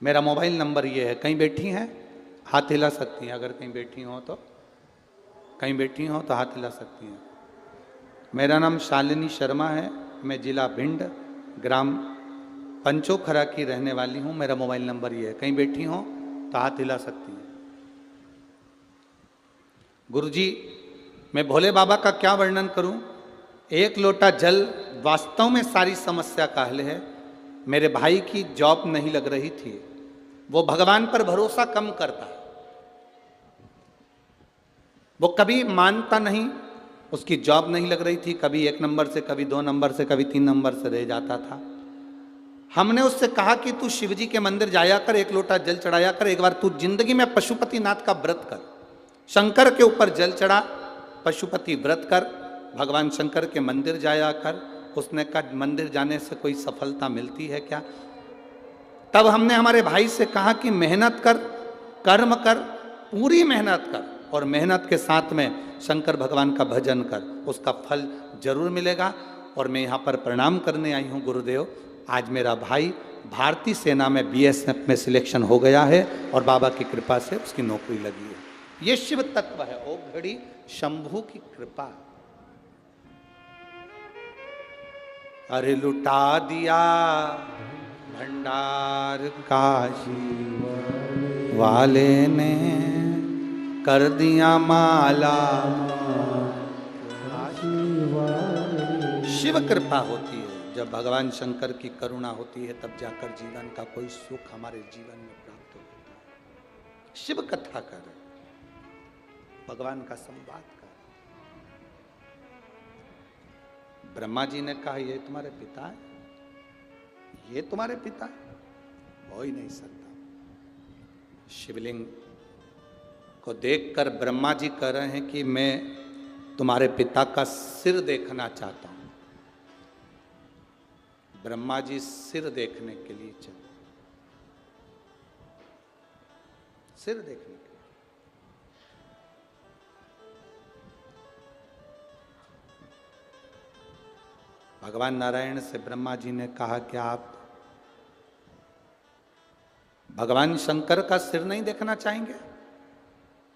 मेरा मोबाइल नंबर ये है। कहीं बैठी हैं हाथ हिला सकती हैं, अगर कहीं बैठी हो तो, कहीं बैठी हो तो हाथ हिला सकती हैं। मेरा नाम शालिनी शर्मा है, मैं जिला भिंड ग्राम पंचोखरा की रहने वाली हूँ। मेरा मोबाइल नंबर ये है। कहीं बैठी हो तो हाथ हिला सकती हैं। गुरुजी, मैं भोले बाबा का क्या वर्णन करूं। एक लोटा जल वास्तव में सारी समस्या का हल है। मेरे भाई की जॉब नहीं लग रही थी, वो भगवान पर भरोसा कम करता है, वो कभी मानता नहीं, उसकी जॉब नहीं लग रही थी, कभी 1 नंबर से, कभी 2 नंबर से, कभी 3 नंबर से रह जाता था। हमने उससे कहा कि तू शिवजी के मंदिर जाया कर, 1 लोटा जल चढ़ाया कर, एक बार तू जिंदगी में पशुपतिनाथ का व्रत कर, शंकर के ऊपर जल चढ़ा, पशुपति व्रत कर, भगवान शंकर के मंदिर जाया कर। उसने कहा मंदिर जाने से कोई सफलता मिलती है क्या। तब हमने हमारे भाई से कहा कि मेहनत कर, कर्म कर, पूरी मेहनत कर, और मेहनत के साथ में शंकर भगवान का भजन कर, उसका फल जरूर मिलेगा। और मैं यहाँ पर प्रणाम करने आई हूँ गुरुदेव। आज मेरा भाई भारतीय सेना में BSF में सिलेक्शन हो गया है और बाबा की कृपा से उसकी नौकरी लगी है। ये शिव तत्व है, औघड़ी शंभु की कृपा। अरे लुटा दिया भंडार काशी वाले ने, कर दिया माला। शिव कृपा होती है, जब भगवान शंकर की करुणा होती है, तब जाकर जीवन का कोई सुख हमारे जीवन में प्राप्त होता है। शिव कथा कर, भगवान का संवाद कर। ब्रह्मा जी ने कहा ये तुम्हारे पिता है, ये तुम्हारे पिता है, हो ही नहीं सकता। शिवलिंग को देखकर ब्रह्मा जी कह रहे हैं कि मैं तुम्हारे पिता का सिर देखना चाहता हूं। ब्रह्मा जी सिर देखने के लिए चले, सिर देखने के लिए। भगवान नारायण से ब्रह्मा जी ने कहा कि आप भगवान शंकर का सिर नहीं देखना चाहेंगे।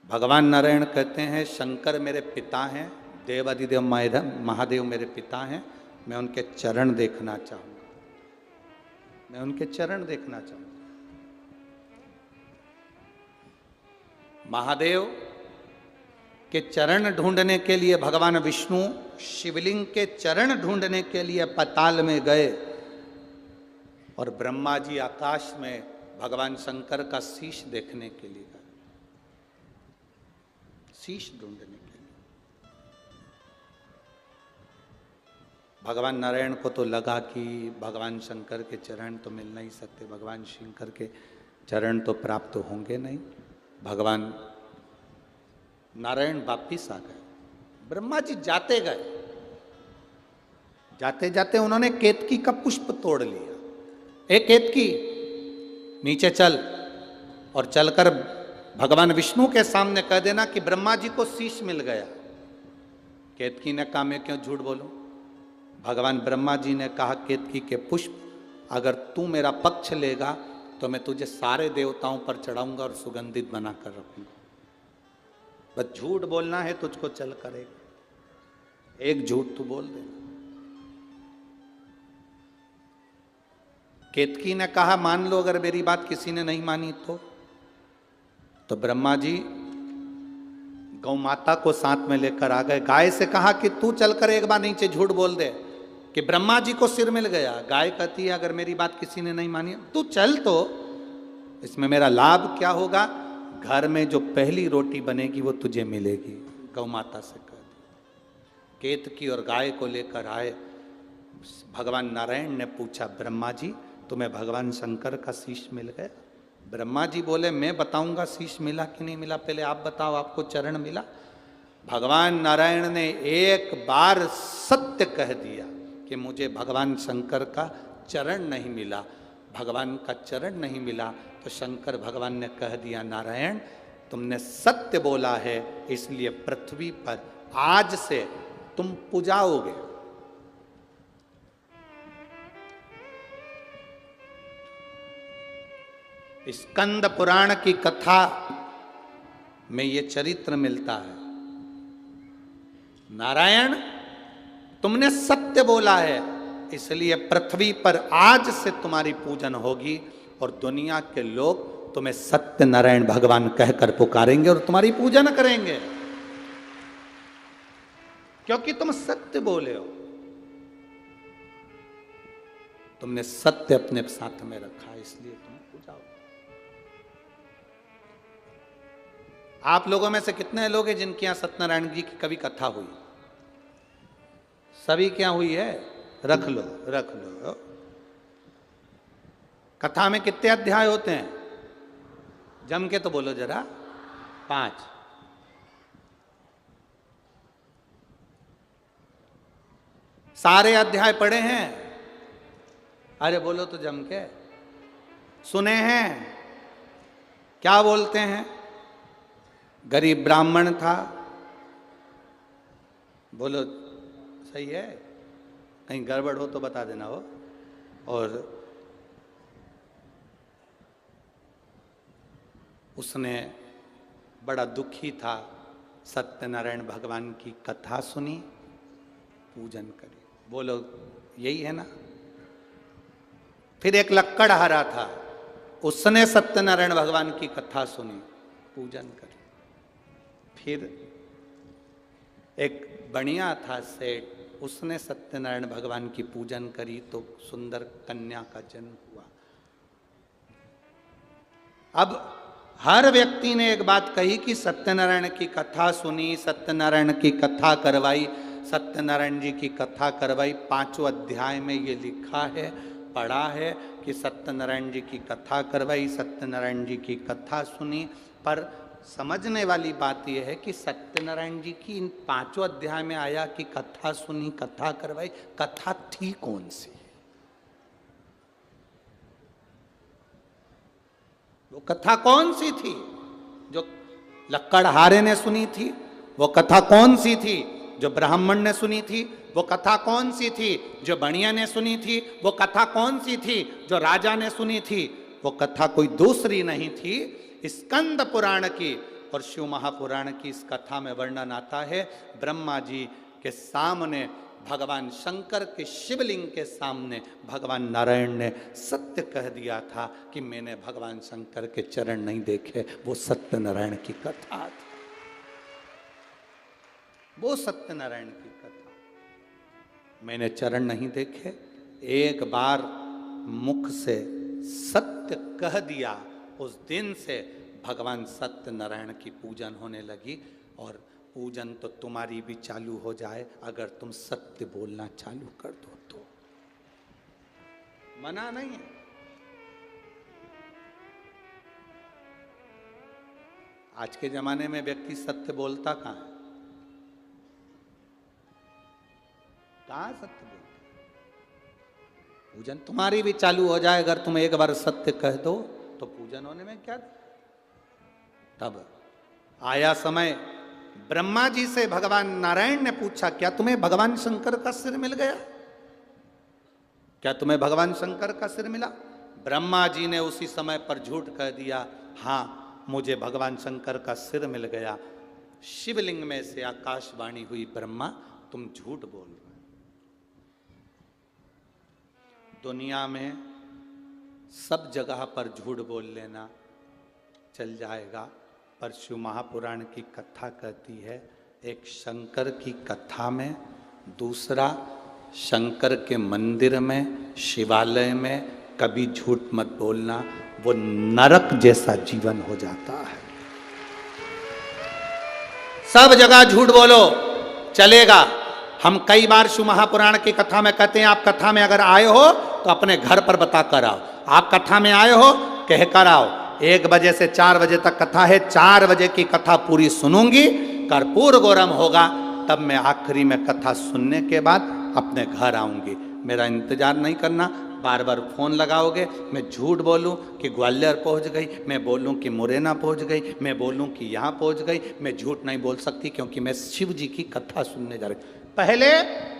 भगवान नारायण कहते हैं शंकर मेरे पिता हैं, देवादिदेव महादेव मेरे पिता हैं, मैं उनके चरण देखना चाहूंगा, मैं उनके चरण देखना चाहूंगा। महादेव के चरण ढूंढने के लिए भगवान विष्णु शिवलिंग के चरण ढूंढने के लिए पाताल में गए और ब्रह्मा जी आकाश में भगवान शंकर का शीश देखने के लिए गए, शीश ढूंढने के लिए। भगवान नारायण को तो लगा कि भगवान शंकर के चरण तो मिल नहीं सकते, भगवान शंकर के चरण तो प्राप्त होंगे नहीं। भगवान नारायण वापिस आ गए। ब्रह्मा जी जाते गए, जाते जाते उन्होंने केतकी का पुष्प तोड़ लिया। एक केतकी, नीचे चल, और चलकर भगवान विष्णु के सामने कह देना कि ब्रह्मा जी को शीश मिल गया। केतकी ने कहा मैं क्यों झूठ बोलूं। भगवान ब्रह्मा जी ने कहा केतकी के पुष्प, अगर तू मेरा पक्ष लेगा तो मैं तुझे सारे देवताओं पर चढ़ाऊंगा और सुगंधित बना कर रखूंगा। बस झूठ बोलना है तुझको, चल करेगा। एक झूठ तू बोल दे। केतकी ने कहा मान लो अगर मेरी बात किसी ने नहीं मानी तो ब्रह्मा जी गौ माता को साथ में लेकर आ गए। गाय से कहा कि तू चलकर एक बार नीचे झूठ बोल दे कि ब्रह्मा जी को सिर मिल गया। गाय कहती है अगर मेरी बात किसी ने नहीं मानी तू चल, तो इसमें मेरा लाभ क्या होगा। घर में जो पहली रोटी बनेगी वो तुझे मिलेगी, गौ माता से कह दी। केतकी और गाय को लेकर आए। भगवान नारायण ने पूछा ब्रह्मा जी तुम्हें भगवान शंकर का शीश मिल गया। ब्रह्मा जी बोले मैं बताऊंगा शीश मिला कि नहीं मिला, पहले आप बताओ आपको चरण मिला। भगवान नारायण ने एक बार सत्य कह दिया कि मुझे भगवान शंकर का चरण नहीं मिला, भगवान का चरण नहीं मिला। तो शंकर भगवान ने कह दिया नारायण तुमने सत्य बोला है, इसलिए पृथ्वी पर आज से तुम पूजाओगे। स्कंद पुराण की कथा में ये चरित्र मिलता है। नारायण तुमने सत्य बोला है, इसलिए पृथ्वी पर आज से तुम्हारी पूजन होगी और दुनिया के लोग तुम्हें सत्य नारायण भगवान कहकर पुकारेंगे और तुम्हारी पूजन करेंगे, क्योंकि तुम सत्य बोले हो। तुमने सत्य अपने साथ में रखा, इसलिए तुम पूजाओ। आप लोगों में से कितने लोग हैं जिनके यहां सत्यनारायण जी की कभी कथा हुई? सभी क्या हुई है? रख लो रख लो। कथा में कितने अध्याय होते हैं? जम के तो बोलो जरा। 5। सारे अध्याय पढ़े हैं? अरे बोलो तो जम के। सुने हैं? क्या बोलते हैं? गरीब ब्राह्मण था, बोलो सही है, कहीं गड़बड़ हो तो बता देना हो। और उसने बड़ा दुखी था, सत्यनारायण भगवान की कथा सुनी, पूजन करी। बोलो यही है ना। फिर एक लक्कड़हारा था, उसने सत्यनारायण भगवान की कथा सुनी, पूजन करी। फिर एक बनिया था सेठ, उसने सत्यनारायण भगवान की पूजन करी तो सुंदर कन्या का जन्म हुआ। अब हर व्यक्ति ने एक बात कही कि सत्यनारायण की कथा सुनी, सत्यनारायण की कथा करवाई, सत्यनारायण जी की कथा करवाई। 5 अध्याय में ये लिखा है, पढ़ा है कि सत्यनारायण जी की कथा करवाई, सत्यनारायण जी की कथा सुनी। पर समझने वाली बात यह है कि सत्यनारायण जी की इन 5 अध्याय में आया कि कथा सुनी, कथा करवाई, कथा थी कौन सी? वो कथा कौन सी थी जो लक्कड़हारे ने सुनी थी? वो कथा कौन सी थी जो ब्राह्मण ने सुनी थी? वो कथा कौन सी थी जो बनिया ने सुनी थी? वो कथा कौन सी थी जो राजा ने सुनी थी? वो कथा कोई दूसरी नहीं थी, स्कंद पुराण की और शिव महापुराण की। इस कथा में वर्णन आता है ब्रह्मा जी के सामने भगवान शंकर के शिवलिंग के सामने भगवान नारायण ने सत्य कह दिया था कि मैंने भगवान शंकर के चरण नहीं देखे। वो सत्यनारायण की कथा थी, वो सत्यनारायण की कथा। मैंने चरण नहीं देखे, एक बार मुख से सत्य कह दिया, उस दिन से भगवान सत्यनारायण की पूजन होने लगी। और पूजन तो तुम्हारी भी चालू हो जाए अगर तुम सत्य बोलना चालू कर दो तो। मना नहीं है। आज के जमाने में व्यक्ति सत्य बोलता कहां है? कहां सत्य बोलता? पूजन तुम्हारी भी चालू हो जाए अगर तुम एक बार सत्य कह दो तो पूजन होने में क्या। तब आया समय, ब्रह्मा जी से भगवान नारायण ने पूछा, क्या तुम्हें भगवान शंकर का सिर मिल गया? क्या तुम्हें भगवान शंकर का सिर मिला? ब्रह्मा जी ने उसी समय पर झूठ कह दिया, हां मुझे भगवान शंकर का सिर मिल गया। शिवलिंग में से आकाशवाणी हुई, ब्रह्मा तुम झूठ बोल रहे हो। दुनिया में सब जगह पर झूठ बोल लेना चल जाएगा, पर शिव महापुराण की कथा कहती है, एक शंकर की कथा में, दूसरा शंकर के मंदिर में, शिवालय में कभी झूठ मत बोलना, वो नरक जैसा जीवन हो जाता है। सब जगह झूठ बोलो चलेगा। हम कई बार शिव महापुराण की कथा में कहते हैं, आप कथा में अगर आए हो तो अपने घर पर बता कर आओ। आप कथा में आए हो कह कर आओ। 1 बजे से 4 बजे तक कथा है, 4 बजे की कथा पूरी सुनूंगी, कर्पूर गौरम होगा, तब मैं आखिरी में कथा सुनने के बाद अपने घर आऊंगी। मेरा इंतजार नहीं करना। बार बार फोन लगाओगे, मैं झूठ बोलूं कि ग्वालियर पहुंच गई, मैं बोलूं कि मुरैना पहुंच गई, मैं बोलूं कि यहाँ पहुंच गई, मैं झूठ नहीं बोल सकती क्योंकि मैं शिव जी की कथा सुनने जा रही। पहले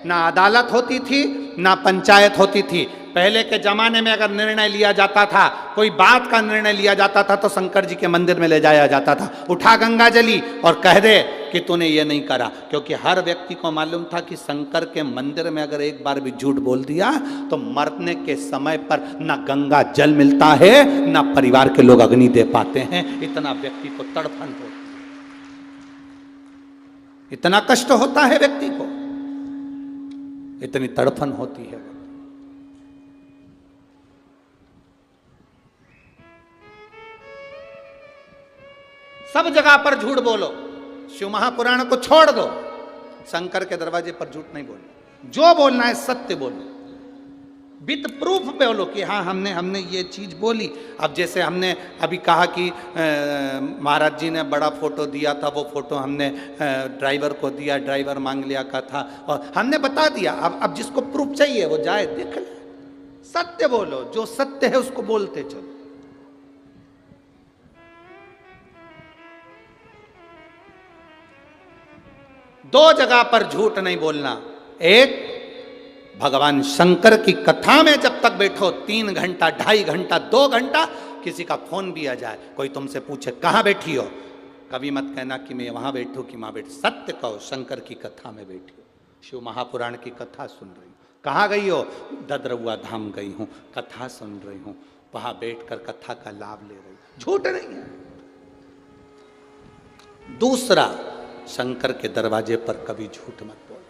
ना अदालत होती थी ना पंचायत होती थी। पहले के जमाने में अगर निर्णय लिया जाता था, कोई बात का निर्णय लिया जाता था तो शंकर जी के मंदिर में ले जाया जाता था, उठा गंगा जली और कह दे कि तूने ये नहीं करा, क्योंकि हर व्यक्ति को मालूम था कि शंकर के मंदिर में अगर एक बार भी झूठ बोल दिया तो मरने के समय पर ना गंगा जल मिलता है ना परिवार के लोग अग्नि दे पाते हैं। इतना व्यक्ति को तड़फन हो, इतना कष्ट होता है व्यक्ति को, इतनी तड़फन होती है। सब जगह पर झूठ बोलो, शिव महापुराण को छोड़ दो, शंकर के दरवाजे पर झूठ नहीं बोलो। जो बोलना है सत्य बोलो, विद प्रूफ बोलो कि हाँ हमने ये चीज बोली। अब जैसे हमने अभी कहा कि महाराज जी ने बड़ा फोटो दिया था, वो फोटो हमने ड्राइवर को दिया, ड्राइवर मांग लिया का था और हमने बता दिया। अब जिसको प्रूफ चाहिए वो जाए देख ले। सत्य बोलो, जो सत्य है उसको बोलते चलो। दो जगह पर झूठ नहीं बोलना। एक, भगवान शंकर की कथा में जब तक बैठो 3 घंटा, 2.5 घंटा, 2 घंटा, किसी का फोन भी आ जाए, कोई तुमसे पूछे कहाँ बैठी हो, कभी मत कहना कि मैं वहां बैठू कि वहां बैठ। सत्य कहो, शंकर की कथा में बैठी हो, शिव महापुराण की कथा सुन रही हूँ। कहाँ गई हो? ददरउआ धाम गई हूँ, कथा सुन रही हूँ, वहां बैठकर कथा का लाभ ले रही हूँ। झूठ नहीं है। दूसरा, शंकर के दरवाजे पर कभी झूठ मत बोलो।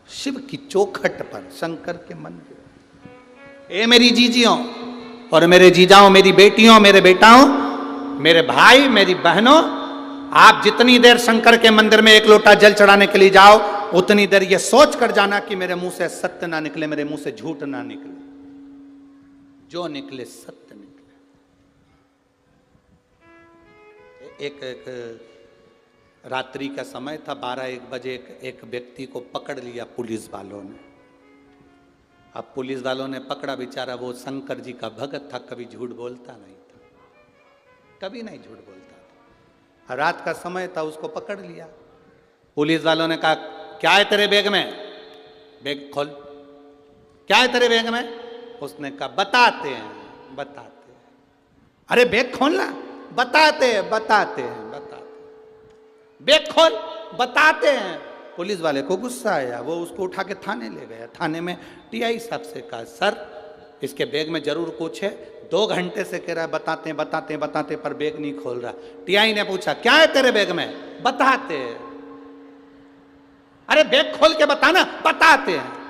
शिव की चौखट पर, शंकर के मंदिर। ए मेरी जीजियों और मेरे जीजाओं, मेरी बेटियों, मेरे बेटाओं, मेरे भाई, मेरी बहनों, आप जितनी देर शंकर के मंदिर में 1 लोटा जल चढ़ाने के लिए जाओ, उतनी देर ये सोच कर जाना कि मेरे मुंह से सत्य ना निकले, मेरे मुंह से झूठ ना निकले। जो निकले सत्य निकले। एक रात्रि का समय था, 12-1 बजे एक व्यक्ति को पकड़ लिया पुलिस वालों ने। अब पुलिस वालों ने पकड़ा, बेचारा वो शंकर जी का भगत था, कभी झूठ बोलता नहीं था, कभी नहीं झूठ बोलता था। रात का समय था, उसको पकड़ लिया। पुलिस वालों ने कहा, क्या है तेरे बैग में? बैग खोल। क्या है तेरे बैग में? उसने कहा, बताते हैं, बताते हैं। अरे बैग खोलना। बताते हैं, बताते हैं, बताते। बैग खोल, बताते हैं। पुलिस वाले को गुस्सा आया, वो उसको उठा के थाने ले गया। थाने में टीआई साहब से कहा, सर इसके बैग में जरूर कुछ है। 2 घंटे से कह रहा है बताते बताते बताते, पर बैग नहीं खोल रहा। टीआई ने पूछा, क्या है तेरे बैग में? बताते। अरे बैग खोल के बताना। बताते हैं।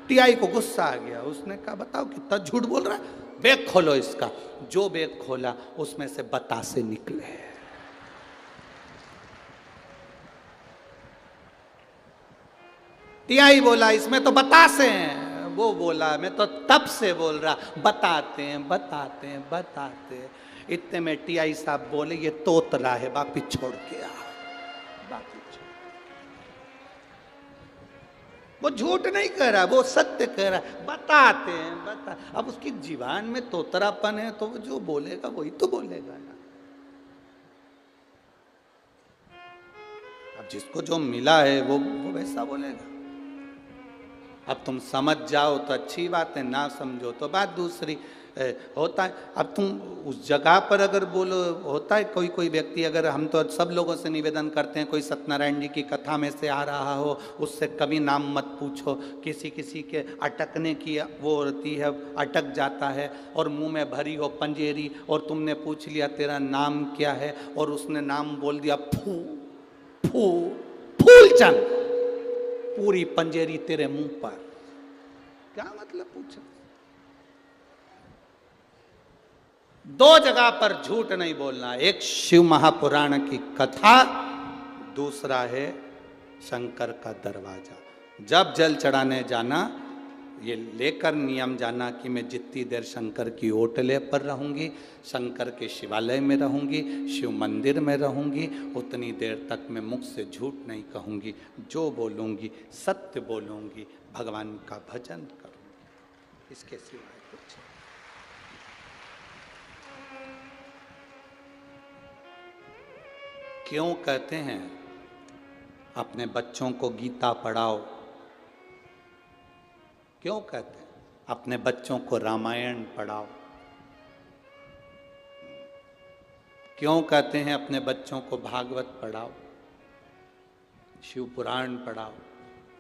टीआई को गुस्सा आ गया, उसने कहा बताओ कितना झूठ बोल रहा है, बैग खोलो इसका। जो बैग खोला उसमें से बतासे निकले। टीआई बोला इसमें तो बतासे हैं। वो बोला मैं तो तब से बोल रहा, बताते हैं बताते हैं बताते हैं। इतने में टीआई साहब बोले ये तोतला है, वापिस छोड़ के आ। वो झूठ नहीं कह रहा, वो सत्य कह रहा है। बताते हैं बता। अब उसकी जीवान में तोतरापन है, तो वो जो बोलेगा वही तो बोलेगा ना। अब जिसको जो मिला है वो वैसा बोलेगा। अब तुम समझ जाओ तो अच्छी बात है, ना समझो तो बात दूसरी। होता है अब तुम उस जगह पर अगर बोलो, होता है कोई कोई व्यक्ति, अगर हम तो सब लोगों से निवेदन करते हैं, कोई सत्यनारायण जी की कथा में से आ रहा हो, उससे कभी नाम मत पूछो। किसी किसी के अटकने की वो होती है, अटक जाता है और मुंह में भरी हो पंजेरी, और तुमने पूछ लिया तेरा नाम क्या है, और उसने नाम बोल दिया फू फू फूलचंद, पूरी पंजेरी तेरे मुंह पर। क्या मतलब पूछो? 2 जगह पर झूठ नहीं बोलना। एक शिव महापुराण की कथा, दूसरा है शंकर का दरवाजा। जब जल चढ़ाने जाना, ये लेकर नियम जाना कि मैं जितनी देर शंकर की ओटले पर रहूंगी, शंकर के शिवालय में रहूंगी, शिव मंदिर में रहूंगी, उतनी देर तक मैं मुख से झूठ नहीं कहूंगी। जो बोलूंगी सत्य बोलूंगी, भगवान का भजन करूंगी, इसके सिवाय कुछ। क्यों कहते हैं अपने बच्चों को गीता पढ़ाओ? क्यों कहते हैं अपने बच्चों को रामायण पढ़ाओ? क्यों कहते हैं अपने बच्चों को भागवत पढ़ाओ, शिव पुराण पढ़ाओ?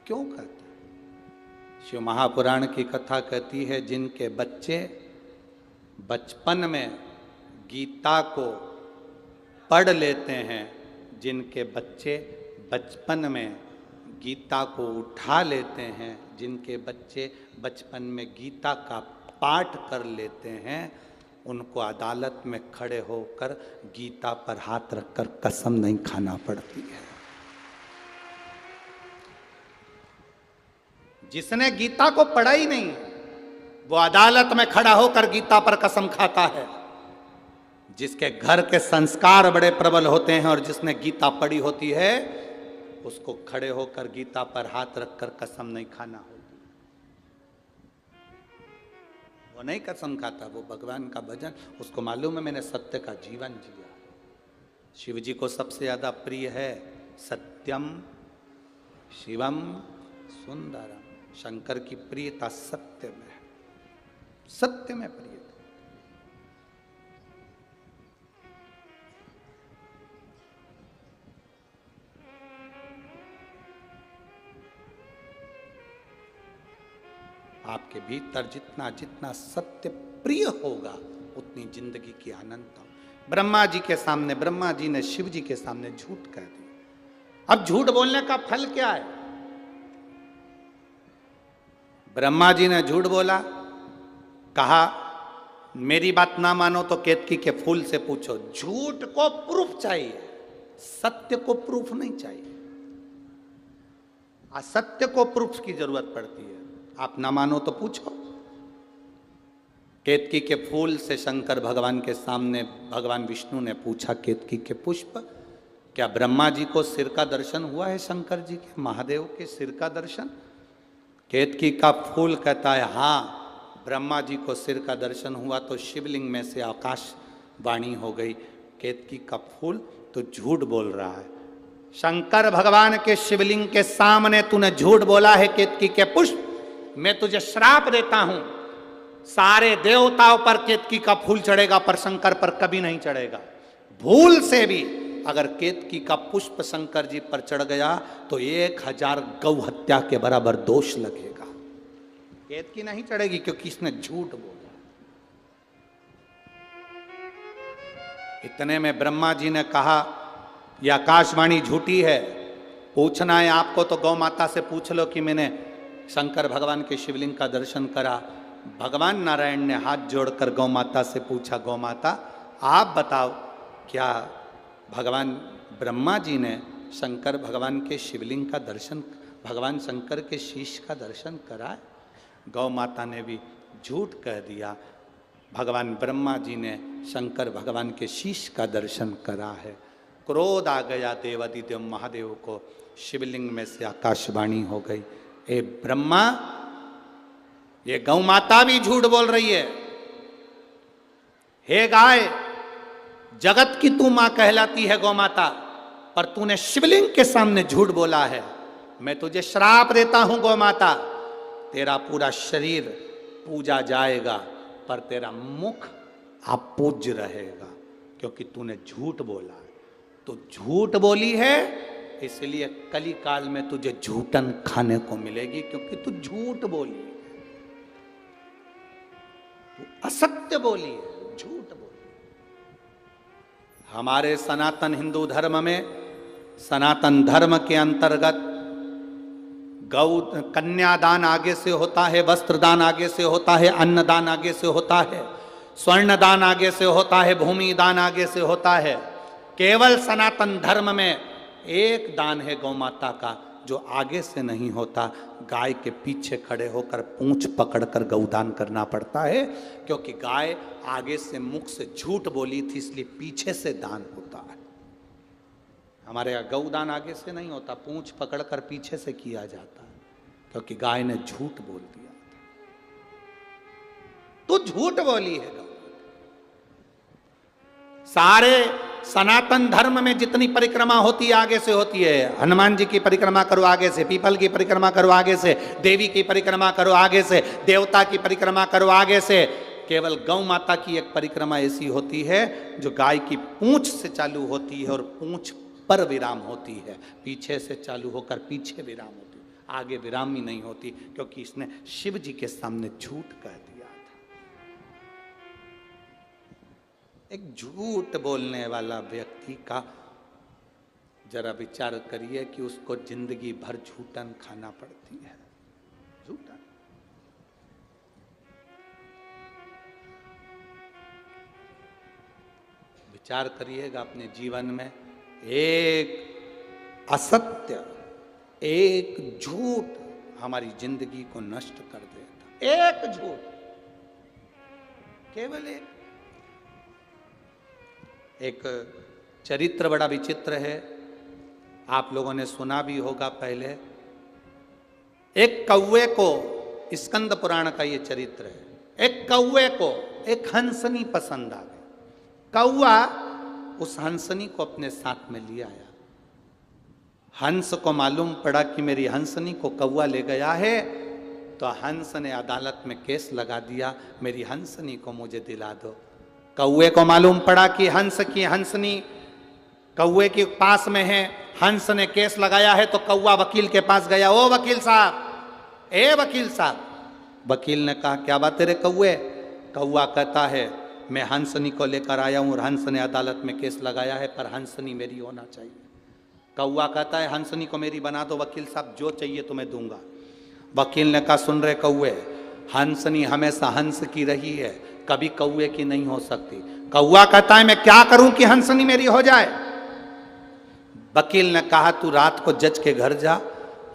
क्यों कहते हैं? शिव महापुराण की कथा कहती है, जिनके बच्चे बचपन में गीता को पढ़ लेते हैं, जिनके बच्चे बचपन में गीता को उठा लेते हैं, जिनके बच्चे बचपन में गीता का पाठ कर लेते हैं, उनको अदालत में खड़े होकर गीता पर हाथ रखकर कसम नहीं खाना पड़ती है। जिसने गीता को पढ़ा ही नहीं, वो अदालत में खड़ा होकर गीता पर कसम खाता है। जिसके घर के संस्कार बड़े प्रबल होते हैं और जिसने गीता पढ़ी होती है, उसको खड़े होकर गीता पर हाथ रखकर कसम नहीं खाना होती। वो नहीं कसम खाता, वो भगवान का भजन, उसको मालूम है मैंने सत्य का जीवन जिया। शिव जी को सबसे ज्यादा प्रिय है सत्यम शिवम सुंदरम। शंकर की प्रियता सत्य में है, सत्य में प्रियता। आपके भीतर जितना जितना सत्य प्रिय होगा, उतनी जिंदगी की आनंद। ब्रह्मा जी के सामने, ब्रह्मा जी ने शिव जी के सामने झूठ कह दिया। अब झूठ बोलने का फल क्या है? ब्रह्मा जी ने झूठ बोला, कहा मेरी बात ना मानो तो केतकी के फूल से पूछो। झूठ को प्रूफ चाहिए, सत्य को प्रूफ नहीं चाहिए। असत्य को प्रूफ की जरूरत पड़ती है। आप ना मानो तो पूछो। केतकी के फूल से शंकर भगवान के सामने भगवान विष्णु ने पूछा, केतकी के पुष्प, क्या ब्रह्मा जी को सिर का दर्शन हुआ है? शंकर जी के, महादेव के सिर का दर्शन? केतकी का फूल कहता है हाँ, ब्रह्मा जी को सिर का दर्शन हुआ तो शिवलिंग में से आकाशवाणी हो गई। केतकी का फूल तो झूठ बोल रहा है। शंकर भगवान के शिवलिंग के सामने तूने झूठ बोला है केतकी के पुष्प। मैं तुझे श्राप देता हूं, सारे देवताओं पर केतकी का फूल चढ़ेगा पर शंकर पर कभी नहीं चढ़ेगा। भूल से भी अगर केतकी का पुष्प शंकर जी पर चढ़ गया तो 1000 गौ हत्या के बराबर दोष लगेगा। केतकी नहीं चढ़ेगी क्योंकि इसने झूठ बोला। इतने में ब्रह्मा जी ने कहा यह आकाशवाणी झूठी है, पूछना है आपको तो गौ माता से पूछ लो कि मैंने शंकर भगवान के शिवलिंग का दर्शन करा। भगवान नारायण ने हाथ जोड़कर गौ माता से पूछा, गौ माता आप बताओ क्या भगवान ब्रह्मा जी ने शंकर भगवान के शिवलिंग का दर्शन, भगवान शंकर के शीश का दर्शन करा? गौ माता ने भी झूठ कह दिया, भगवान ब्रह्मा जी ने शंकर भगवान के शीश का दर्शन करा है। क्रोध आ गया देवादिदेव महादेव को, शिवलिंग में से आकाशवाणी हो गई, ए ब्रह्मा ये गौ माता भी झूठ बोल रही है। हे गाय, जगत की तू मां कहलाती है गौ माता, पर तूने शिवलिंग के सामने झूठ बोला है। मैं तुझे श्राप देता हूं गौ माता, तेरा पूरा शरीर पूजा जाएगा पर तेरा मुख अपूज्य रहेगा, क्योंकि तूने झूठ बोला है। तो झूठ बोली है इसलिए कली काल में तुझे झूठन खाने को मिलेगी, क्योंकि तू झूठ बोली है, तू असत्य बोली है, झूठ बोली। हमारे सनातन हिंदू धर्म में, सनातन धर्म के अंतर्गत गौ कन्यादान आगे से होता है, वस्त्रदान आगे से होता है, अन्नदान आगे से होता है, स्वर्णदान आगे से होता है, भूमि दान आगे से होता है। केवल सनातन धर्म में एक दान है गौ माता का जो आगे से नहीं होता, गाय के पीछे खड़े होकर पूंछ पकड़कर गौदान करना पड़ता है, क्योंकि गाय आगे से मुख से झूठ बोली थी इसलिए पीछे से दान होता है। हमारे यहाँ गौदान आगे से नहीं होता, पूंछ पकड़कर पीछे से किया जाता है, क्योंकि गाय ने झूठ बोल दिया था। तो झूठ बोली है गौ। सारे सनातन धर्म में जितनी परिक्रमा होती है आगे से होती है। हनुमान जी की परिक्रमा करो आगे से, पीपल की परिक्रमा करो आगे से, देवी की परिक्रमा करो आगे से, देवता की परिक्रमा करो आगे से। केवल गौ माता की एक परिक्रमा ऐसी होती है जो गाय की पूंछ से चालू होती है और पूंछ पर विराम होती है, पीछे से चालू होकर पीछे विराम होती है, आगे विराम ही नहीं होती, क्योंकि इसने शिव जी के सामने झूठ कह दिया था। एक झूठ बोलने वाला व्यक्ति का जरा विचार करिए कि उसको जिंदगी भर झूठन खाना पड़ती है। झूठन विचार करिएगा अपने जीवन में, एक असत्य, एक झूठ हमारी जिंदगी को नष्ट कर देता। एक झूठ, केवल एक चरित्र बड़ा विचित्र है, आप लोगों ने सुना भी होगा पहले। एक कौवे को, स्कंद पुराण का ये चरित्र है, एक कौवे को एक हंसनी पसंद आ गई। कौवा उस हंसनी को अपने साथ में ले आया। हंस को मालूम पड़ा कि मेरी हंसनी को कौवा ले गया है, तो हंस ने अदालत में केस लगा दिया, मेरी हंसनी को मुझे दिला दो। कौवे को मालूम पड़ा कि हंस की हंसनी कौवे के पास में है, हंस ने केस लगाया है, तो कौवा वकील के पास गया। ओ वकील साहब, ए वकील साहब। वकील ने कहा क्या बात है रे कौवे? कौवा कहता है मैं हंसनी को लेकर आया हूं और हंस ने अदालत में केस लगाया है, पर हंसनी मेरी होना चाहिए। कौवा कहता है हंसनी को मेरी बना दो वकील साहब, जो चाहिए तुम्हें दूंगा। वकील ने कहा सुन रहे कौवे, हंसनी हमेशा हंस की रही है, कभी कौवे की नहीं हो सकती। कौवा कहता है मैं क्या करूं कि हंसनी मेरी हो जाए? वकील ने कहा तू रात को जज के घर जा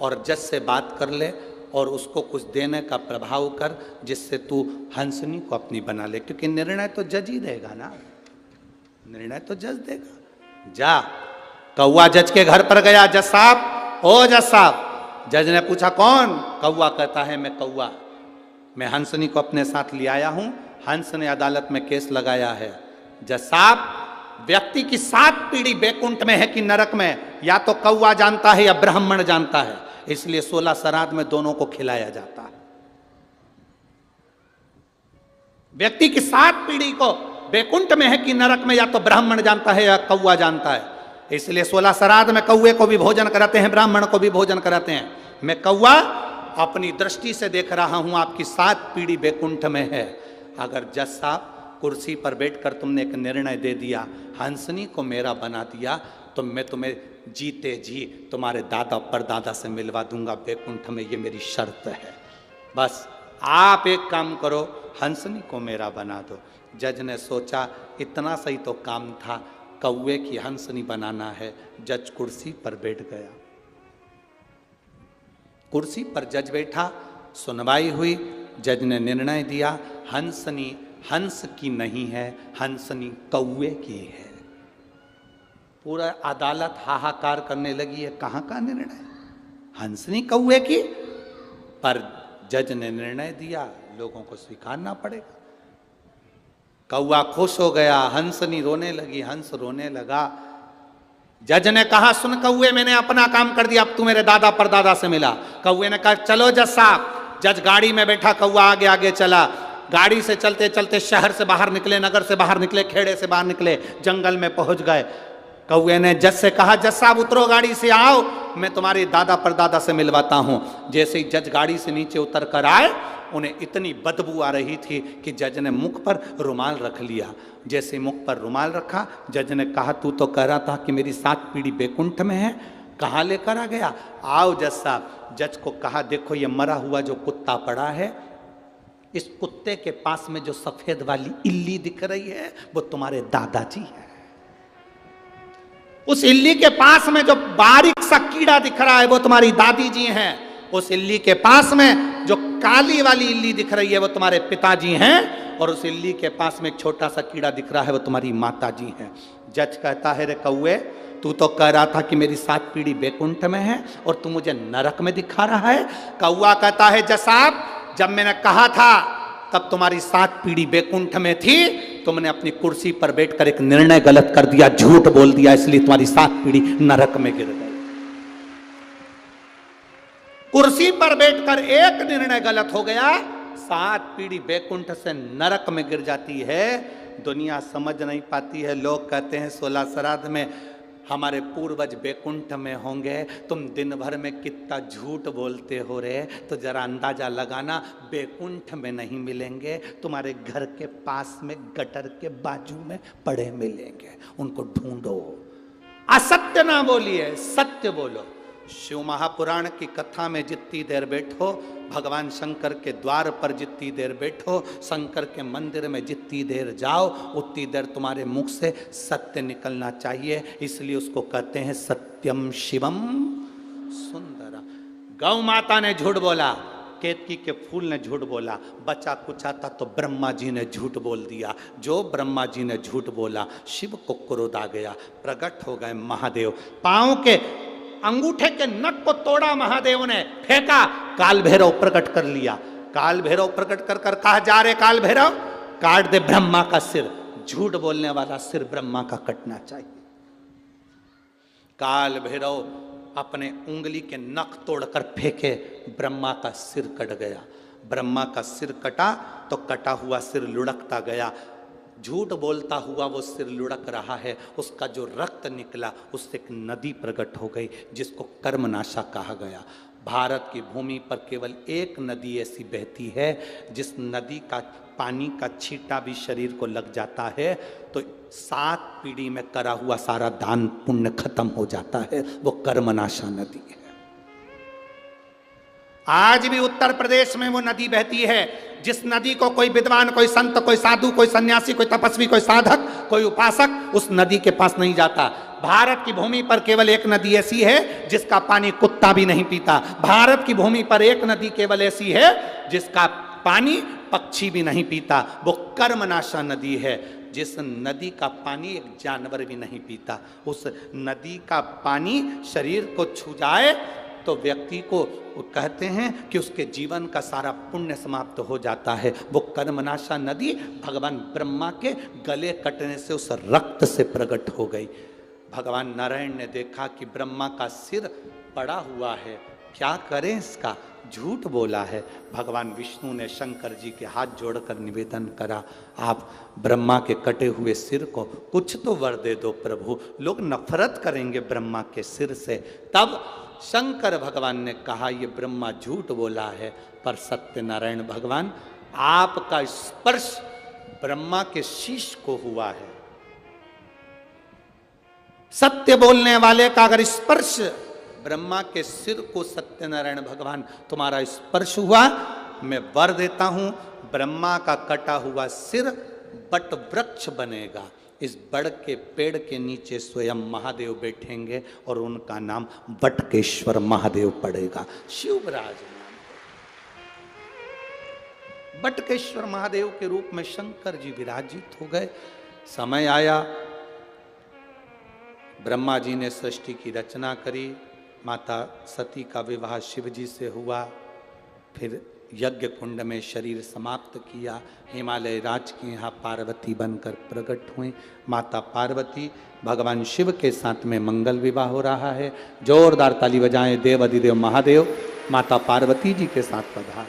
और जज से बात कर ले और उसको कुछ देने का प्रभाव कर, जिससे तू हंसनी को अपनी बना ले, क्योंकि निर्णय तो जज ही देगा ना, निर्णय तो जज देगा। जा। कौवा जज के घर पर गया। जज साहब, ओ जज साहब। जज ने पूछा कौन? कौवा कहता है मैं कौवा, मैं हंसनी को अपने साथ ले आया हूं, हंस ने अदालत में केस लगाया है। जज साहब, व्यक्ति की 7 पीढ़ी बैकुंठ में है कि नरक में, या तो कौवा जानता है या ब्राह्मण जानता है, इसलिए 16 श्राद्ध में दोनों को खिलाया जाता है। व्यक्ति की 7 पीढ़ी को बैकुंठ में है कि नरक में, या तो ब्राह्मण जानता है या कौवा जानता है, इसलिए 16 श्राद्ध में कौए को भी भोजन कराते हैं, ब्राह्मण को भी भोजन कराते हैं। मैं कौआ अपनी दृष्टि से देख रहा हूं आपकी 7 पीढ़ी बैकुंठ में है। अगर जज साहब कुर्सी पर बैठकर तुमने एक निर्णय दे दिया, हंसनी को मेरा बना दिया, तो मैं तुम्हें जीते जी तुम्हारे दादा परदादा से मिलवा दूंगा बैकुंठ में, ये मेरी शर्त है। बस आप एक काम करो, हंसनी को मेरा बना दो। जज ने सोचा इतना सही तो काम था, कौवे की हंसनी बनाना है। जज कुर्सी पर बैठ गया। कुर्सी पर जज बैठा, सुनवाई हुई। जज ने निर्णय दिया, हंसनी हंस की नहीं है, हंसनी कौवे की है। पूरा अदालत हाहाकार करने लगी है, कहाँ का निर्णय, हंसनी कौवे की? पर जज ने निर्णय दिया, लोगों को स्वीकारना पड़ेगा। कौवा खुश हो गया, हंसनी रोने लगी, हंस रोने लगा। जज ने कहा, सुन कौवे, मैंने अपना काम कर दिया, अब तू मेरे दादा परदादा से मिला। कौवे ने कहा, चलो जज साहब। जज गाड़ी में बैठा, कौवा आगे आगे चला। गाड़ी से चलते चलते शहर से बाहर निकले, नगर से बाहर निकले, खेड़े से बाहर निकले, जंगल में पहुंच गए। कौवे ने जज से कहा, जज साहब उतरो गाड़ी से, आओ मैं तुम्हारे दादा परदादा से मिलवाता हूं। जैसे ही जज गाड़ी से नीचे उतर कर आए, उन्हें इतनी बदबू आ रही थी कि जज ने मुख पर रुमाल रख लिया। जैसे मुख पर रुमाल रखा, जज ने कहा, तू तो कह रहा था कि मेरी 7 पीढ़ी बैकुंठ में है, कहाँ लेकर आ गया? आओ जज साहब। जज को कहा, देखो ये मरा हुआ जो कुत्ता पड़ा है, इस कुत्ते के पास में जो सफेद वाली इल्ली दिख रही है, वो तुम्हारे दादाजी है। उस इल्ली के पास में जो बारीक सा कीड़ा दिख रहा है, वो तुम्हारी दादी जी हैं। उस इल्ली के पास में जो काली वाली इल्ली दिख रही है, वो तुम्हारे पिताजी हैं। और उस इल्ली के पास में एक छोटा सा कीड़ा दिख रहा है, वो तुम्हारी माता जी हैं। जज कहता है, रे कौवे, तू तो कह रहा था कि मेरी 7 पीढ़ी बैकुंठ में है और तू मुझे नरक में दिखा रहा है। कौवा कहता है, जज साहब, जब मैंने कहा था तब तुम्हारी 7 पीढ़ी बैकुंठ में थी, तुमने अपनी कुर्सी पर बैठकर एक निर्णय गलत कर दिया, झूठ बोल दिया, इसलिए तुम्हारी 7 पीढ़ी नरक में गिर गई। कुर्सी पर बैठकर एक निर्णय गलत हो गया, 7 पीढ़ी बैकुंठ से नरक में गिर जाती है। दुनिया समझ नहीं पाती है। लोग कहते हैं 16 श्राद्ध में हमारे पूर्वज बैकुंठ में होंगे, तुम दिन भर में कितना झूठ बोलते हो रे। तो जरा अंदाजा लगाना, बैकुंठ में नहीं मिलेंगे, तुम्हारे घर के पास में गटर के बाजू में पड़े मिलेंगे, उनको ढूंढो। असत्य ना बोलिए, सत्य बोलो। शिव महापुराण की कथा में जितनी देर बैठो, भगवान शंकर के द्वार पर जितनी देर बैठो, शंकर के मंदिर में जितनी देर जाओ, उतनी देर तुम्हारे मुख से सत्य निकलना चाहिए। इसलिए उसको कहते हैं सत्यम शिवम सुंदरा। गौ माता ने झूठ बोला, केतकी के फूल ने झूठ बोला, बचा कुचा था तो ब्रह्मा जी ने झूठ बोल दिया। जो ब्रह्मा जी ने झूठ बोला, शिव को क्रोध आ गया, प्रकट हो गए महादेव। पांव के अंगूठे के नख को तोड़ा महादेव ने, फेंका, काल भैरव प्रकट कर लिया। काल भैरव प्रकट कर कर कहा, जा रे काल भैरव, काट दे ब्रह्मा का सिर। झूठ बोलने वाला सिर ब्रह्मा का कटना चाहिए। काल भैरव अपने उंगली के नख तोड़कर फेंके, ब्रह्मा का सिर कट गया। ब्रह्मा का सिर कटा तो कटा हुआ सिर लुढ़कता गया। झूठ बोलता हुआ वो सिर लुढ़क रहा है, उसका जो रक्त निकला उससे एक नदी प्रकट हो गई, जिसको कर्मनाशा कहा गया। भारत की भूमि पर केवल एक नदी ऐसी बहती है जिस नदी का पानी का छींटा भी शरीर को लग जाता है तो 7 पीढ़ी में करा हुआ सारा दान पुण्य खत्म हो जाता है। वो कर्मनाशा नदी है। आज भी उत्तर प्रदेश में वो नदी बहती है, जिस नदी को कोई विद्वान, कोई संत, कोई साधु, कोई सन्यासी, कोई तपस्वी, कोई साधक, कोई उपासक उस नदी के पास नहीं जाता। भारत की भूमि पर केवल एक नदी ऐसी है जिसका पानी कुत्ता भी नहीं पीता। भारत की भूमि पर एक नदी केवल ऐसी है जिसका पानी पक्षी भी नहीं पीता। वो कर्मनाशा नदी है, जिस नदी का पानी एक जानवर भी नहीं पीता। उस नदी का पानी शरीर को छू जाए तो व्यक्ति को कहते हैं कि उसके जीवन का सारा पुण्य समाप्त हो जाता है। वो कर्मनाशा नदी भगवान ब्रह्मा के गले कटने से उस रक्त से प्रकट हो गई। भगवान नारायण ने देखा कि ब्रह्मा का सिर पड़ा हुआ है, क्या करें इसका, झूठ बोला है। भगवान विष्णु ने शंकर जी के हाथ जोड़कर निवेदन करा, आप ब्रह्मा के कटे हुए सिर को कुछ तो वर दे दो प्रभु, लोग नफरत करेंगे ब्रह्मा के सिर से। तब शंकर भगवान ने कहा, ये ब्रह्मा झूठ बोला है, पर सत्यनारायण भगवान आपका स्पर्श ब्रह्मा के शीश को हुआ है। सत्य बोलने वाले का अगर स्पर्श ब्रह्मा के सिर को सत्यनारायण भगवान तुम्हारा स्पर्श हुआ, मैं वर देता हूं, ब्रह्मा का कटा हुआ सिर बट वृक्ष बनेगा। इस बड़ के पेड़ के नीचे स्वयं महादेव बैठेंगे और उनका नाम बटकेश्वर महादेव पड़ेगा। शिवराज बटकेश्वर महादेव के रूप में शंकर जी विराजित हो गए। समय आया, ब्रह्मा जी ने सृष्टि की रचना करी, माता सती का विवाह शिव जी से हुआ, फिर यज्ञ कुंड में शरीर समाप्त किया, हिमालय राज के यहाँ पार्वती बनकर प्रकट हुई। माता पार्वती भगवान शिव के साथ में मंगल विवाह हो रहा है। जोरदार ताली बजाएं, देव अधिदेव महादेव माता पार्वती जी के साथ पधार।